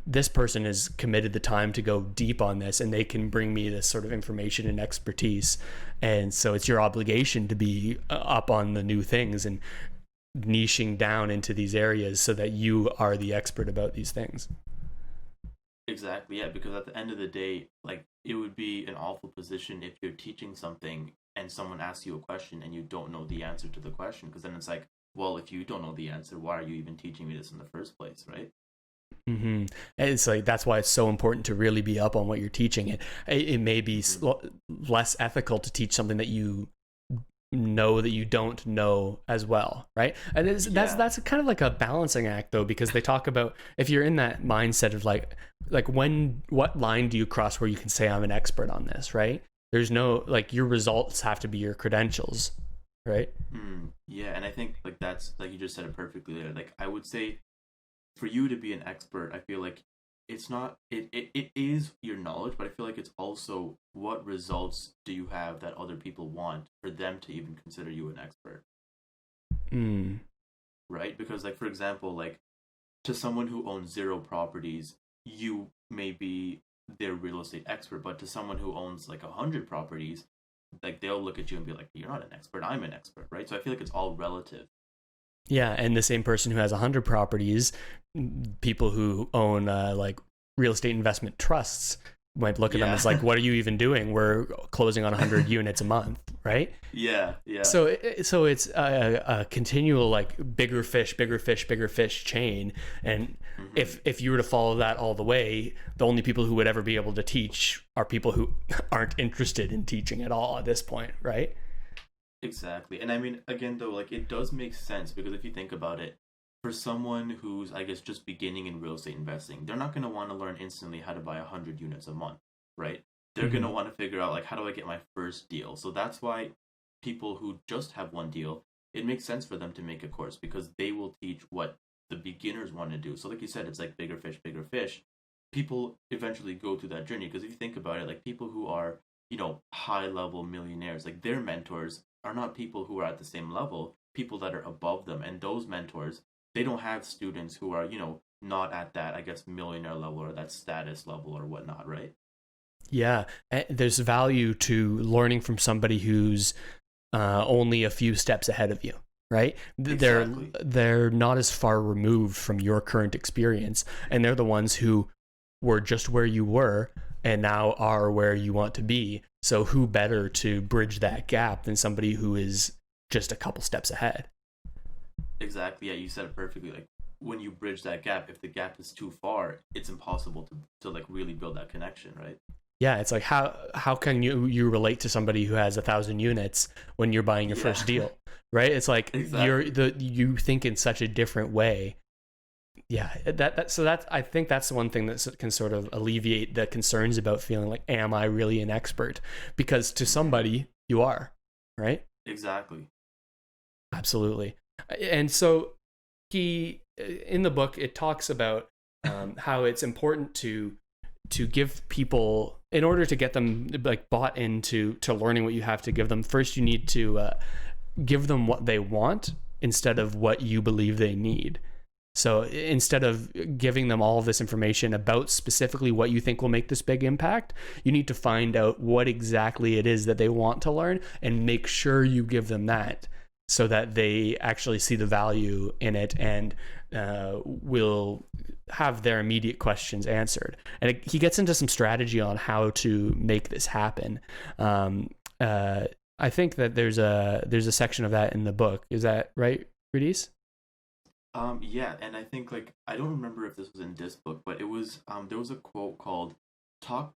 this person has committed the time to go deep on this, and they can bring me this sort of information and expertise. And so it's your obligation to be up on the new things and niching down into these areas so that you are the expert about these things. Exactly, yeah, because at the end of the day, like it would be an awful position if you're teaching something and someone asks you a question and you don't know the answer to the question, because then it's like, well, if you don't know the answer, why are you even teaching me this in the first place, right? Mm-hmm. It's like that's why it's so important to really be up on what you're teaching. It may be less ethical to teach something that you know that you don't know as well, right? And that's kind of like a balancing act, though, because they talk about if you're in that mindset of like what line do you cross where you can say I'm an expert on this, right? There's no, like, your results have to be your credentials, right? Yeah, and I think like that's, like you just said it perfectly there. Like I would say for you to be an expert, I feel like it's not it is your knowledge, but I feel like it's also what results do you have that other people want for them to even consider you an expert. Right? Because like for example, like to someone who owns 0 properties, you may be their real estate expert, but to someone who owns like 100 properties, like they'll look at you and be like, you're not an expert, I'm an expert, right? So I feel like it's all relative. Yeah, and the same person who has 100 properties, people who own like real estate investment trusts might look at them as like, what are you even doing? We're closing on 100 units a month, right? Yeah. So it's a continual like bigger fish chain. And if you were to follow that all the way, the only people who would ever be able to teach are people who aren't interested in teaching at all at this point, right? Exactly. And I mean, again, though, like it does make sense because if you think about it, for someone who's, I guess, just beginning in real estate investing, they're not going to want to learn instantly how to buy 100 units a month, right? They're going to want to figure out, like, how do I get my first deal? So that's why people who just have one deal, it makes sense for them to make a course because they will teach what the beginners want to do. So like you said, it's like bigger fish, bigger fish. People eventually go through that journey because if you think about it, like people who are, high level millionaires, like their mentors are not people who are at the same level, people that are above them. And those mentors, they don't have students who are, not at that, I guess, millionaire level or that status level or whatnot, right? Yeah. There's value to learning from somebody who's only a few steps ahead of you, right? Exactly. They're not as far removed from your current experience, and they're the ones who were just where you were and now are where you want to be. So who better to bridge that gap than somebody who is just a couple steps ahead? Exactly. Yeah, you said it perfectly. Like when you bridge that gap, if the gap is too far, it's impossible to like really build that connection, right? Yeah, it's like how can you relate to somebody who has 1,000 units when you're buying your first deal, right? It's like Exactly. you think in such a different way. Yeah, I think that's the one thing that can sort of alleviate the concerns about feeling like, am I really an expert? Because to somebody you are, right? Exactly. Absolutely. And so in the book, it talks about how it's important to give people, in order to get them like bought into learning what you have to give them, first you need to give them what they want instead of what you believe they need. So instead of giving them all of this information about specifically what you think will make this big impact, you need to find out what exactly it is that they want to learn and make sure you give them that so that they actually see the value in it and will have their immediate questions answered. And he gets into some strategy on how to make this happen. I think that there's a section of that in the book. Is that right, Radies? Yeah, and I think like I don't remember if this was in this book, but it was there was a quote called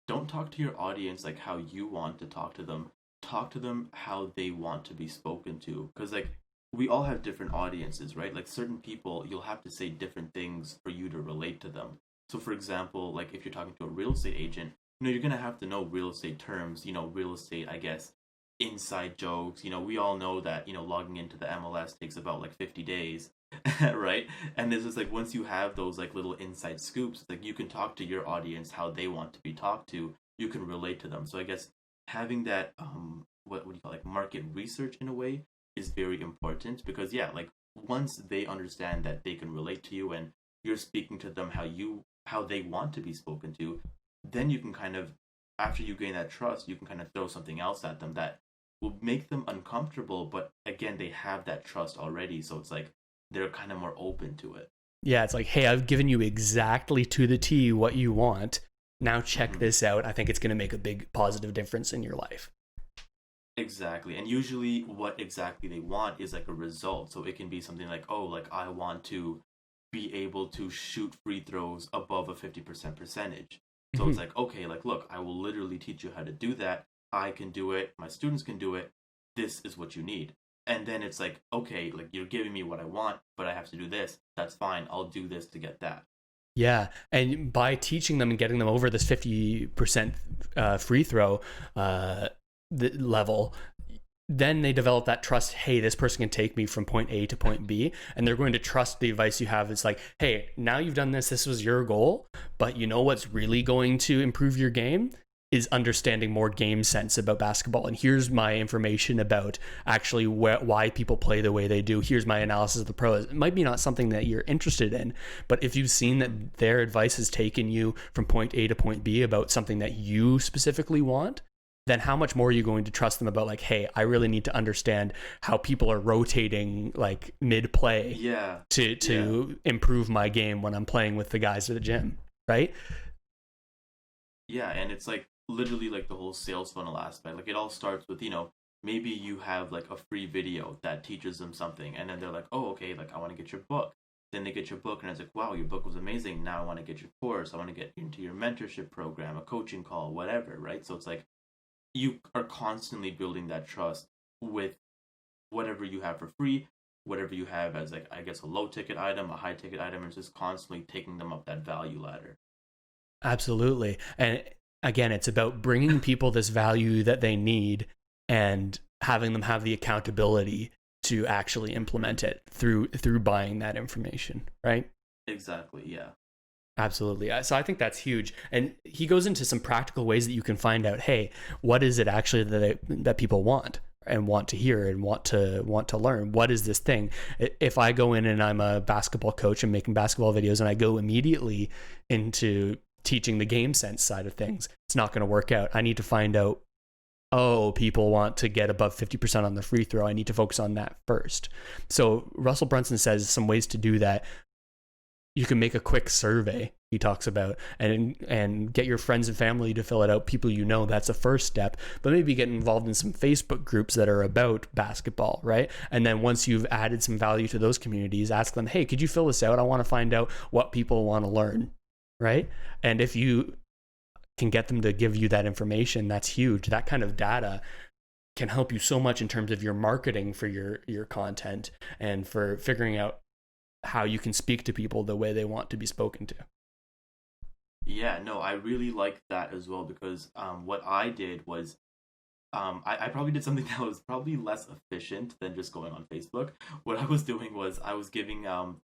don't talk to your audience like how you want to talk to them. Talk to them how they want to be spoken to. Because like we all have different audiences, right? Like certain people, you'll have to say different things for you to relate to them. So for example, like if you're talking to a real estate agent, you're gonna have to know real estate terms, real estate, I guess, inside jokes. We all know that, logging into the MLS takes about like 50 days. Right? And it's just like once you have those like little inside scoops, like you can talk to your audience how they want to be talked to. You can relate to them. So I guess having that what do you call, like, market research in a way is very important because yeah, like once they understand that they can relate to you and you're speaking to them how they want to be spoken to, then you can kind of, after you gain that trust, you can kind of throw something else at them that will make them uncomfortable, but again, they have that trust already, so it's like they're kind of more open to it. Yeah, it's like, hey, I've given you exactly to the T what you want. Now check this out. I think it's going to make a big positive difference in your life. Exactly. And usually what exactly they want is like a result. So it can be something like, oh, like I want to be able to shoot free throws above a 50% percentage. So it's like, okay, like, look, I will literally teach you how to do that. I can do it. My students can do it. This is what you need. And then it's like, okay, like you're giving me what I want, but I have to do this. That's fine. I'll do this to get that. Yeah. And by teaching them and getting them over this 50% free throw level, then they develop that trust. Hey, this person can take me from point A to point B, and they're going to trust the advice you have. It's like, hey, now you've done this. This was your goal, but you know what's really going to improve your game is understanding more game sense about basketball. And here's my information about actually why people play the way they do. Here's my analysis of the pros. It might be not something that you're interested in, but if you've seen that their advice has taken you from point A to point B about something that you specifically want, then how much more are you going to trust them about, like, hey, I really need to understand how people are rotating like mid play to improve my game when I'm playing with the guys at the gym, right? Yeah, and it's like literally like the whole sales funnel aspect. Like it all starts with, maybe you have like a free video that teaches them something, and then they're like, oh, okay, like I want to get your book. Then they get your book, and it's like, wow, your book was amazing. Now I want to get your course. I want to get into your mentorship program, a coaching call, whatever, right? So it's like you are constantly building that trust with whatever you have for free, whatever you have as like I guess a low ticket item, a high ticket item, and just constantly taking them up that value ladder. Absolutely. And again, it's about bringing people this value that they need and having them have the accountability to actually implement it through buying that information, right? Exactly, yeah. Absolutely. So I think that's huge. And he goes into some practical ways that you can find out, hey, what is it actually that people want and want to hear and want to learn? What is this thing? If I go in and I'm a basketball coach and making basketball videos and I go immediately into teaching the game sense side of things, it's not going to work out. I need to find out, oh, people want to get above 50% on the free throw. I need to focus on that first. So Russell Brunson says some ways to do that. You can make a quick survey, he talks about, and get your friends and family to fill it out, people you know. That's a first step. But maybe get involved in some Facebook groups that are about basketball, right? And then once you've added some value to those communities, ask them, hey, could you fill this out? I want to find out what people want to learn, right? And if you can get them to give you that information, that's huge. That kind of data can help you so much in terms of your marketing for your content and for figuring out how you can speak to people the way they want to be spoken to. Yeah, no, I really like that as well because what I did was I probably did something that was probably less efficient than just going on Facebook. What I was doing was I was giving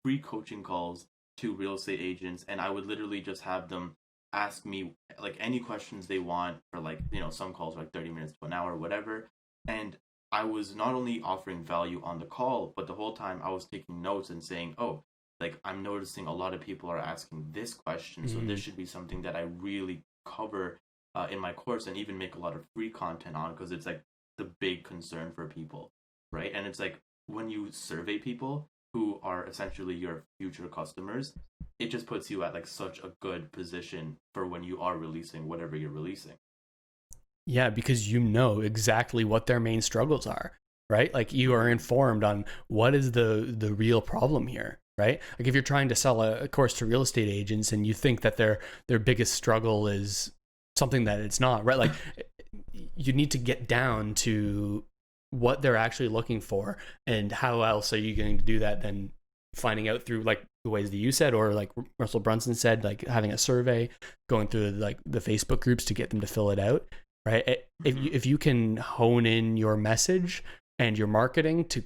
free coaching calls to real estate agents, and I would literally just have them ask me like any questions they want for like, some calls are like 30 minutes to an hour, whatever. And I was not only offering value on the call, but the whole time I was taking notes and saying, oh, like I'm noticing a lot of people are asking this question. So this should be something that I really cover in my course and even make a lot of free content on because it's like the big concern for people, right? And it's like when you survey people who are essentially your future customers, it just puts you at like such a good position for when you are releasing whatever you're releasing. Yeah, because you know exactly what their main struggles are, right? Like you are informed on what is the real problem here, right? Like if you're trying to sell a course to real estate agents and you think that their biggest struggle is something that it's not, right? Like you need to get down to what they're actually looking for, and how else are you going to do that than finding out through like the ways that you said, or like Russell Brunson said, like having a survey, going through like the Facebook groups to get them to fill it out. Right. If you can hone in your message and your marketing to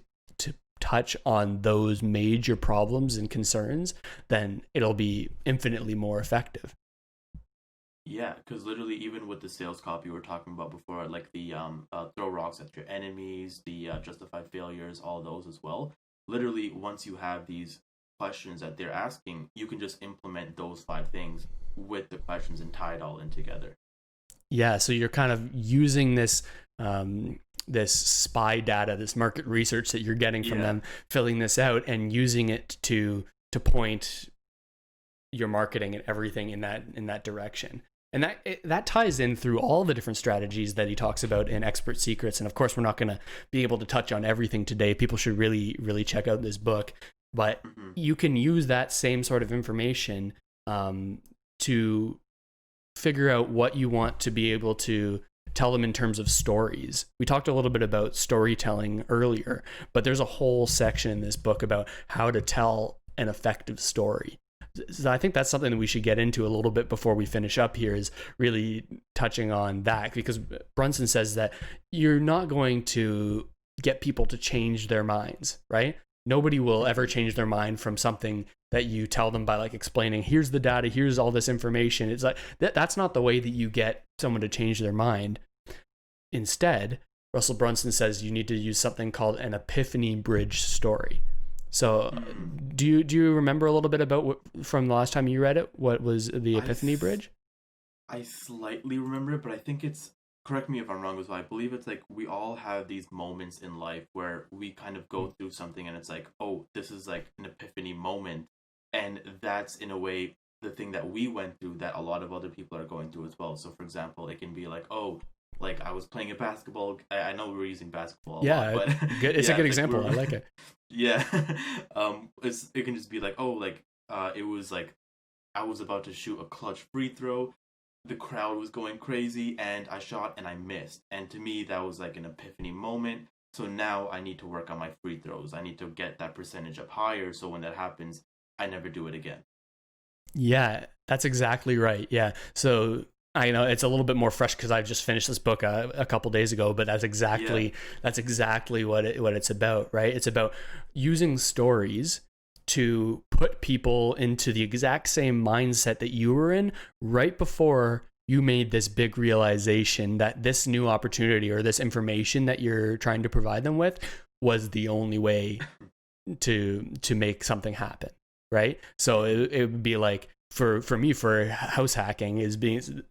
touch on those major problems and concerns, then it'll be infinitely more effective. Yeah, because literally, even with the sales copy we were talking about before, like the throw rocks at your enemies, the justified failures, all those as well. Literally, once you have these questions that they're asking, you can just implement those 5 things with the questions and tie it all in together. Yeah, so you're kind of using this this spy data, this market research that you're getting from them, filling this out and using it to point your marketing and everything in that direction. And that ties in through all the different strategies that he talks about in Expert Secrets. And of course, we're not going to be able to touch on everything today. People should really, really check out this book. But you can use that same sort of information to figure out what you want to be able to tell them in terms of stories. We talked a little bit about storytelling earlier, but there's a whole section in this book about how to tell an effective story. So I think that's something that we should get into a little bit before we finish up here, is really touching on that, because Brunson says that you're not going to get people to change their minds, right? Nobody will ever change their mind from something that you tell them by like explaining, here's the data, here's all this information. It's like that's not the way that you get someone to change their mind. Instead, Russell Brunson says you need to use something called an epiphany bridge story. So do you remember a little bit about from the last time you read it, what was the epiphany bridge? I slightly remember it, but I think it's, correct me if I'm wrong as well, I believe it's like we all have these moments in life where we kind of go through something and it's like, oh, this is like an epiphany moment. And that's in a way the thing that we went through that a lot of other people are going through as well. So for example, it can be like, oh, like I was playing a basketball. I know we're using basketball a lot, but it's a yeah, good like example. I like it. Yeah. It can just be like, oh, like it was like I was about to shoot a clutch free throw. The crowd was going crazy, and I shot and I missed. And to me, that was like an epiphany moment. So now I need to work on my free throws. I need to get that percentage up higher. So when that happens, I never do it again. Yeah, that's exactly right. Yeah. So I know it's a little bit more fresh because I just finished this book a couple days ago, but that's exactly what it's about, right? It's about using stories to put people into the exact same mindset that you were in right before you made this big realization that this new opportunity or this information that you're trying to provide them with was the only way to make something happen, right? So it would be like for me, for house hacking is being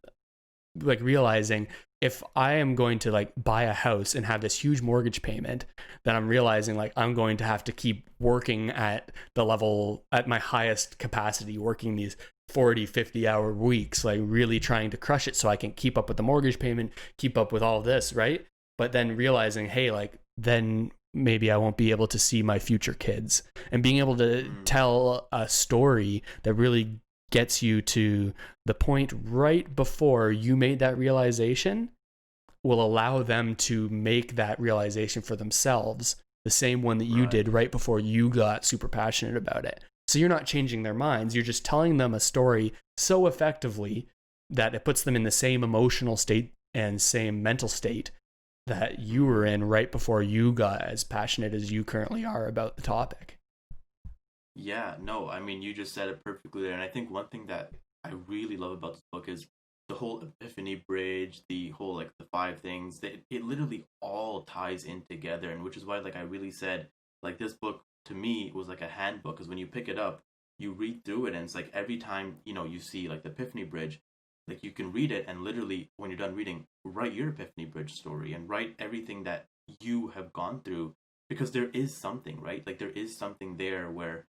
like realizing if I am going to like buy a house and have this huge mortgage payment, then I'm realizing like I'm going to have to keep working at the level at my highest capacity, working these 40, 50-hour weeks, like really trying to crush it so I can keep up with the mortgage payment, keep up with all of this, right? But then realizing, hey, like then maybe I won't be able to see my future kids, and being able to tell a story that really gets you to the point right before you made that realization will allow them to make that realization for themselves, the same one that you did right before you got super passionate about it. So you're not changing their minds, you're just telling them a story so effectively that it puts them in the same emotional state and same mental state that you were in right before you got as passionate as you currently are about the topic. Yeah, no, I mean, you just said it perfectly there. And I think one thing that I really love about this book is the whole epiphany bridge, the whole like the five things. It literally all ties in together, and which is why like I really said like this book to me was like a handbook, because when you pick it up, you read through it, and it's like every time you see like the epiphany bridge, like you can read it and literally when you're done reading, write your epiphany bridge story and write everything that you have gone through, because there is something, right? Like there is something there where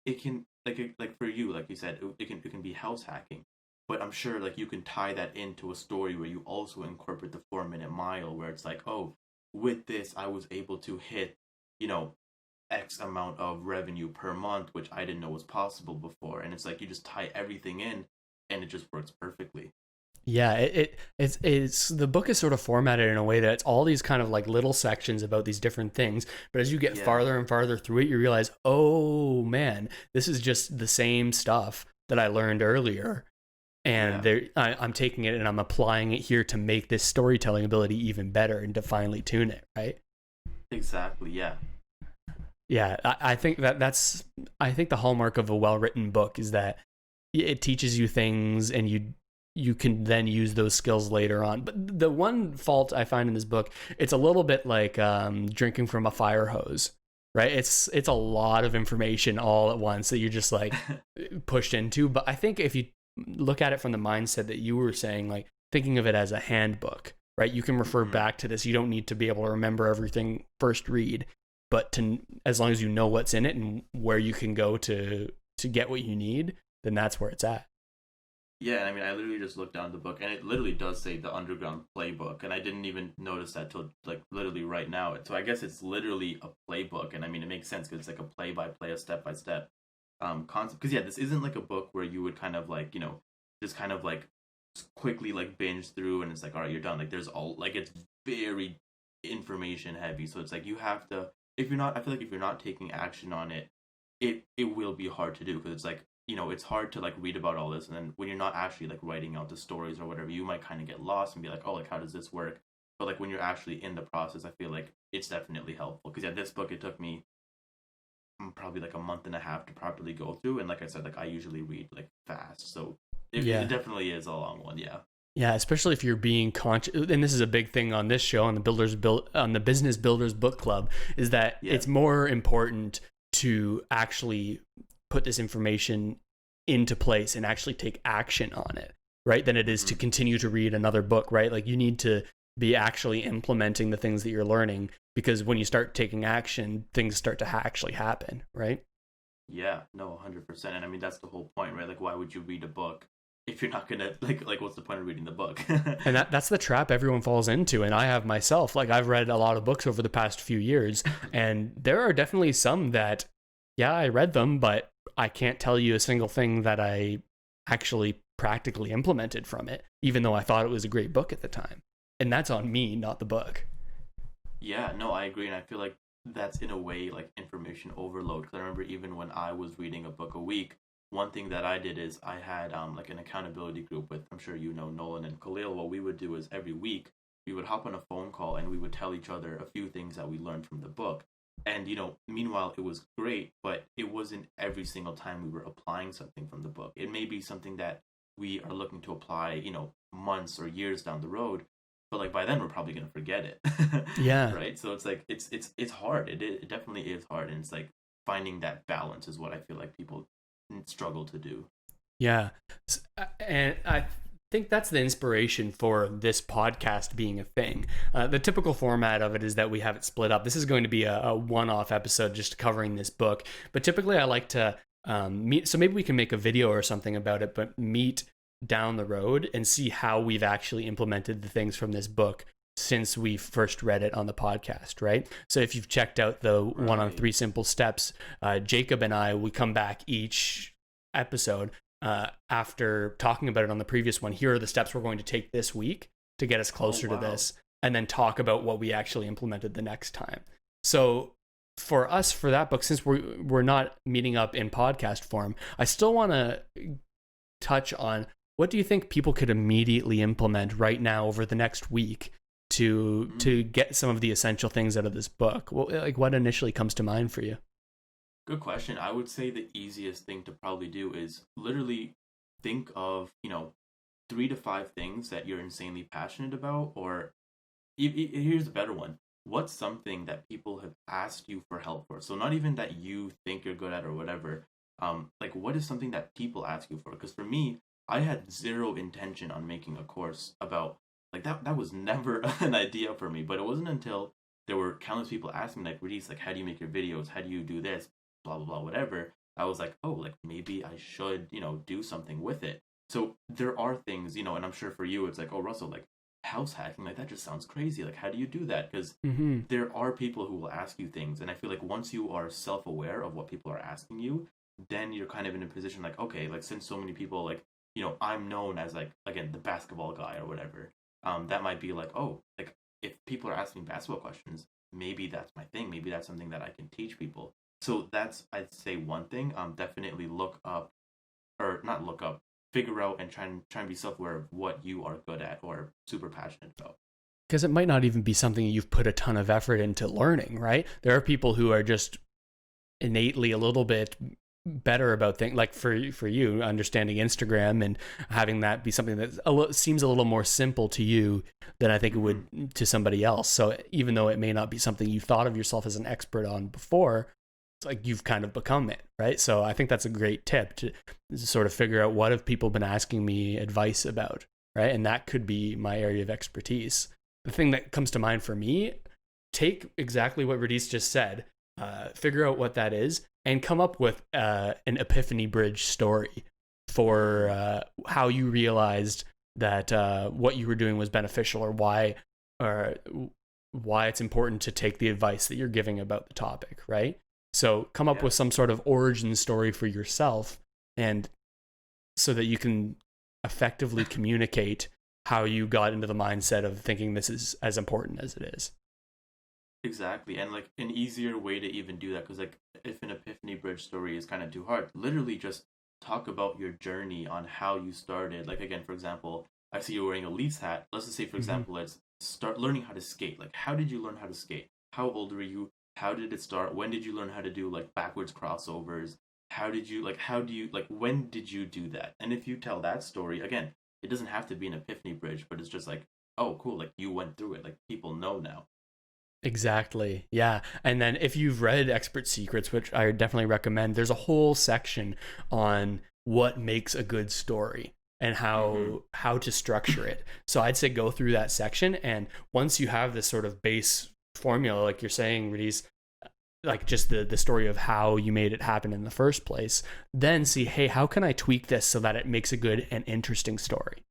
it can like for you, like you said, it can be house hacking, but I'm sure like you can tie that into a story where you also incorporate the 4-minute mile, where it's like, oh, with this I was able to hit X amount of revenue per month, which I didn't know was possible before. And it's like you just tie everything in and it just works perfectly. Yeah, it's the book is sort of formatted in a way that it's all these kind of like little sections about these different things. But as you get farther and farther through it, you realize, oh man, this is just the same stuff that I learned earlier. And I'm taking it and I'm applying it here to make this storytelling ability even better and to finely tune it, right? Exactly, yeah. Yeah, I think that's the hallmark of a well-written book is that it teaches you things and you can then use those skills later on. But the one fault I find in this book, it's a little bit like drinking from a fire hose, right? It's a lot of information all at once that you're just like pushed into. But I think if you look at it from the mindset that you were saying, like thinking of it as a handbook, right? You can refer back to this. You don't need to be able to remember everything first read, but as long as you know what's in it and where you can go to get what you need, then that's where it's at. Yeah, I mean, I literally just looked down the book, and it literally does say the Underground Playbook, and I didn't even notice that till like literally right now. So I guess it's literally a playbook, and I mean, it makes sense because it's like a play-by-play, a step-by-step concept. Because yeah, this isn't like a book where you would kind of like just kind of like quickly like binge through, and it's like, all right, you're done. Like there's all like it's very information heavy, so it's like you have to. If you're not, I feel like if you're not taking action on it, it will be hard to do, because it's like it's hard to like read about all this, and then when you're not actually like writing out the stories or whatever, you might kind of get lost and be like, oh, like how does this work? But like when you're actually in the process, I feel like it's definitely helpful. Because yeah, this book, it took me probably like a month and a half to properly go through, and like I said, like I usually read like fast, so it definitely is a long one. Yeah, especially if you're being conscious, and this is a big thing on this show on the Business Builders Book Club, is that it's more important to actually put this information into place and actually take action on it, right, than it is to continue to read another book, right? Like you need to be actually implementing the things that you're learning, because when you start taking action, things start to actually happen, right? Yeah, no, 100%. And I mean, that's the whole point, right? Like, why would you read a book if you're not gonna like what's the point of reading the book? And that's the trap everyone falls into. And I have myself, like I've read a lot of books over the past few years, and there are definitely some that, yeah, I read them, but I can't tell you a single thing that I actually practically implemented from it, even though I thought it was a great book at the time. And that's on me, not the book. Yeah, no, I agree, and I feel like that's in a way like information overload. Because I remember even when I was reading a book a week, one thing that I did is I had like an accountability group with, I'm sure you know, Nolan and Khalil. What we would do is every week we would hop on a phone call and we would tell each other a few things that we learned from the book. And meanwhile, it was great, but it wasn't every single time we were applying something from the book. It may be something that we are looking to apply, months or years down the road, but like by then we're probably gonna forget it. Yeah. Right. So it's like it's hard. It definitely is hard, and it's like finding that balance is what I feel like people struggle to do. Yeah. And I think that's the inspiration for this podcast being a thing. The typical format of it is that we have it split up. This is going to be a one-off episode just covering this book. But typically I like to meet, so maybe we can make a video or something about it, but meet down the road and see how we've actually implemented the things from this book since we first read it on the podcast, right? So if you've checked out the one on 3 simple steps, Jacob and I, we come back each episode after talking about it on the previous one. Here are the steps we're going to take this week to get us closer to this, and then talk about what we actually implemented the next time. So for us, for that book, since we're not meeting up in podcast form, I still want to touch on, what do you think people could immediately implement right now over the next week to get some of the essential things out of this book? Well, like, what initially comes to mind for you? Good question. I would say the easiest thing to probably do is literally think of 3 to 5 things that you're insanely passionate about, or here's a better one. What's something that people have asked you for help for? So not even that you think you're good at or whatever. Like, what is something that people ask you for? Because for me, I had zero intention on making a course about like that. That was never an idea for me. But it wasn't until there were countless people asking me, like, Radies, like, how do you make your videos? How do you do this? Blah blah blah, whatever. I was like, oh, like maybe I should, do something with it. So there are things, and I'm sure for you, it's like, oh, Russell, like house hacking, like that just sounds crazy. Like, how do you do that? Because there are people who will ask you things, and I feel like once you are self-aware of what people are asking you, then you're kind of in a position like, okay, like since so many people, like, I'm known as like, again, the basketball guy or whatever. That might be like, oh, like if people are asking basketball questions, maybe that's my thing. Maybe that's something that I can teach people. So that's, I'd say, one thing. Definitely look up, or not look up, figure out and try and be self-aware of what you are good at or super passionate about. Because it might not even be something you've put a ton of effort into learning, right? There are people who are just innately a little bit better about things, like for you, understanding Instagram and having that be something that seems a little more simple to you than I think it would to somebody else. So even though it may not be something you thought of yourself as an expert on before, it's like you've kind of become it, right? So I think that's a great tip to sort of figure out, what have people been asking me advice about, right? And that could be my area of expertise. The thing that comes to mind for me, take exactly what Radies just said, figure out what that is, and come up with an epiphany bridge story for how you realized that what you were doing was beneficial, or why it's important to take the advice that you're giving about the topic, right? So come up with some sort of origin story for yourself, and so that you can effectively communicate how you got into the mindset of thinking this is as important as it is. Exactly. And like an easier way to even do that, because like if an epiphany bridge story is kind of too hard, literally just talk about your journey on how you started. Like, again, for example, I see you wearing a Leafs hat. Let's just say, for example, let's start learning how to skate. Like, how did you learn how to skate? How old were you? How did it start? When did you learn how to do like backwards crossovers? When did you do that? And if you tell that story, again, it doesn't have to be an epiphany bridge, but it's just like, oh, cool, like you went through it. Like, people know now. Exactly. Yeah. And then if you've read Expert Secrets, which I definitely recommend, there's a whole section on what makes a good story and how to structure it. So I'd say go through that section, and once you have this sort of base formula, like you're saying, Radies, like just the story of how you made it happen in the first place, then see, hey, how can I tweak this so that it makes a good and interesting story,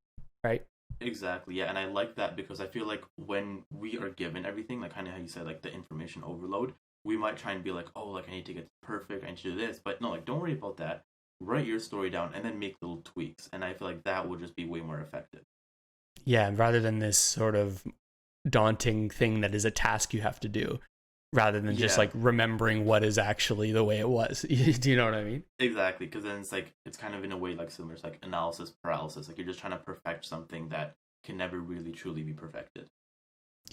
right? Exactly, yeah, and I like that because I feel like when we are given everything, like kind of how you said, like the information overload, we might try and be like, oh, like I need to get perfect, I need to do this, but no, like don't worry about that. Write your story down and then make little tweaks, and I feel like that will just be way more effective. Yeah, rather than this sort of daunting thing that is a task you have to do, rather than just like remembering what is actually the way it was. Do you know what I mean? Exactly, because then it's kind of in a way like similar to like analysis paralysis. Like you're just trying to perfect something that can never really truly be perfected.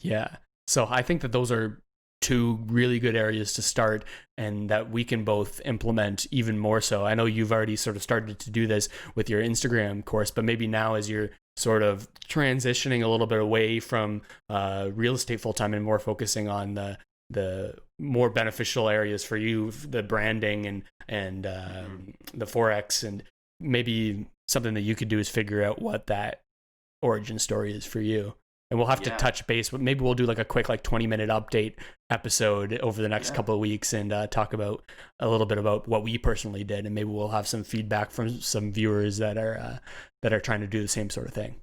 Yeah. So I think that those are two really good areas to start, and that we can both implement even more so. I know you've already sort of started to do this with your Instagram course, but maybe now as you're sort of transitioning a little bit away from real estate full-time and more focusing on the more beneficial areas for you, the branding and the Forex, and maybe something that you could do is figure out what that origin story is for you. And we'll have to touch base, but maybe we'll do like a quick 20-minute update episode over the next couple of weeks and talk about a little bit about what we personally did, and maybe we'll have some feedback from some viewers that are trying to do the same sort of thing.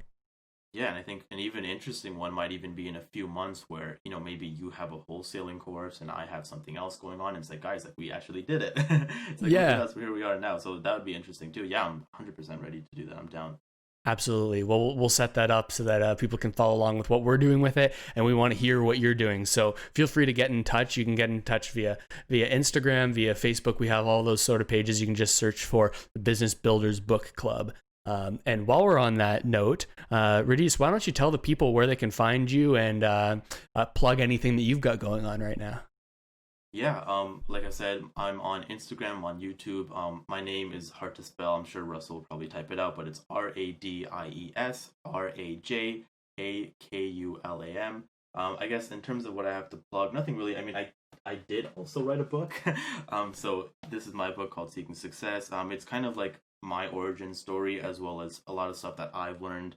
Yeah, and I think an even interesting one might even be in a few months where, maybe you have a wholesaling course and I have something else going on. And it's like, guys, like we actually did it. It's like, that's where we are now. So that would be interesting too. Yeah, I'm 100% ready to do that. I'm down. Absolutely. Well, we'll set that up so that people can follow along with what we're doing with it, and we want to hear what you're doing. So feel free to get in touch. You can get in touch via Instagram, via Facebook. We have all those sort of pages. You can just search for the Business Builders Book Club. And while we're on that note, Radies, why don't you tell the people where they can find you and plug anything that you've got going on right now? Yeah, like I said, I'm on Instagram, on YouTube. My name is hard to spell. I'm sure Russell will probably type it out, but it's Radies Rajakulam. I guess in terms of what I have to plug, nothing really. I mean, I did also write a book. So this is my book called Seeking Success. It's kind of like my origin story as well as a lot of stuff that I've learned.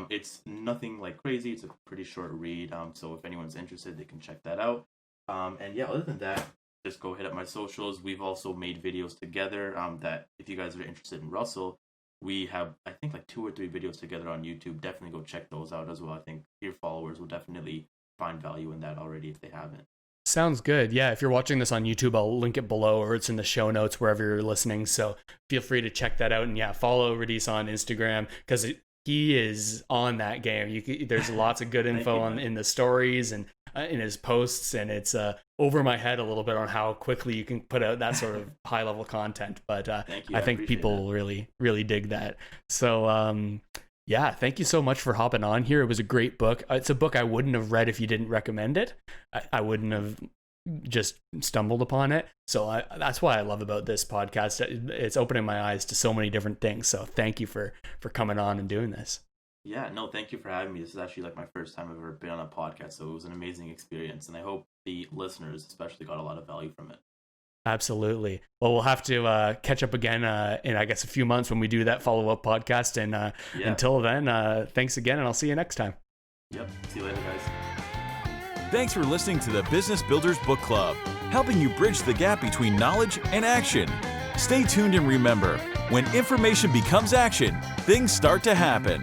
It's nothing like crazy. It's a pretty short read. So if anyone's interested, they can check that out. And yeah, other than that, just go hit up my socials. We've also made videos together that if you guys are interested in Russell, we have, I think, 2 or 3 videos together on YouTube. Definitely go check those out as well. I think your followers will definitely find value in that already if they haven't. Sounds good. Yeah, if you're watching this on YouTube, I'll link it below, or it's in the show notes wherever you're listening. So feel free to check that out. And yeah, follow Radies on Instagram because he is on that game. There's lots of good info in the stories and in his posts, and it's over my head a little bit on how quickly you can put out that sort of high level content. But I think people will really dig that. So yeah, thank you so much for hopping on here. It was a great book. It's a book I wouldn't have read if you didn't recommend it. I wouldn't have just stumbled upon it. So that's why I love about this podcast. It's opening my eyes to so many different things. So thank you for coming on and doing this. Yeah, no, thank you for having me. This is actually my first time I've ever been on a podcast, so it was an amazing experience, and I hope the listeners especially got a lot of value from it. Absolutely. Well, we'll have to catch up again in, I guess, a few months when we do that follow-up podcast, and until then, thanks again, and I'll see you next time. Yep, see you later, guys. Thanks for listening to the Business Builders Book Club, helping you bridge the gap between knowledge and action. Stay tuned and remember, when information becomes action, things start to happen.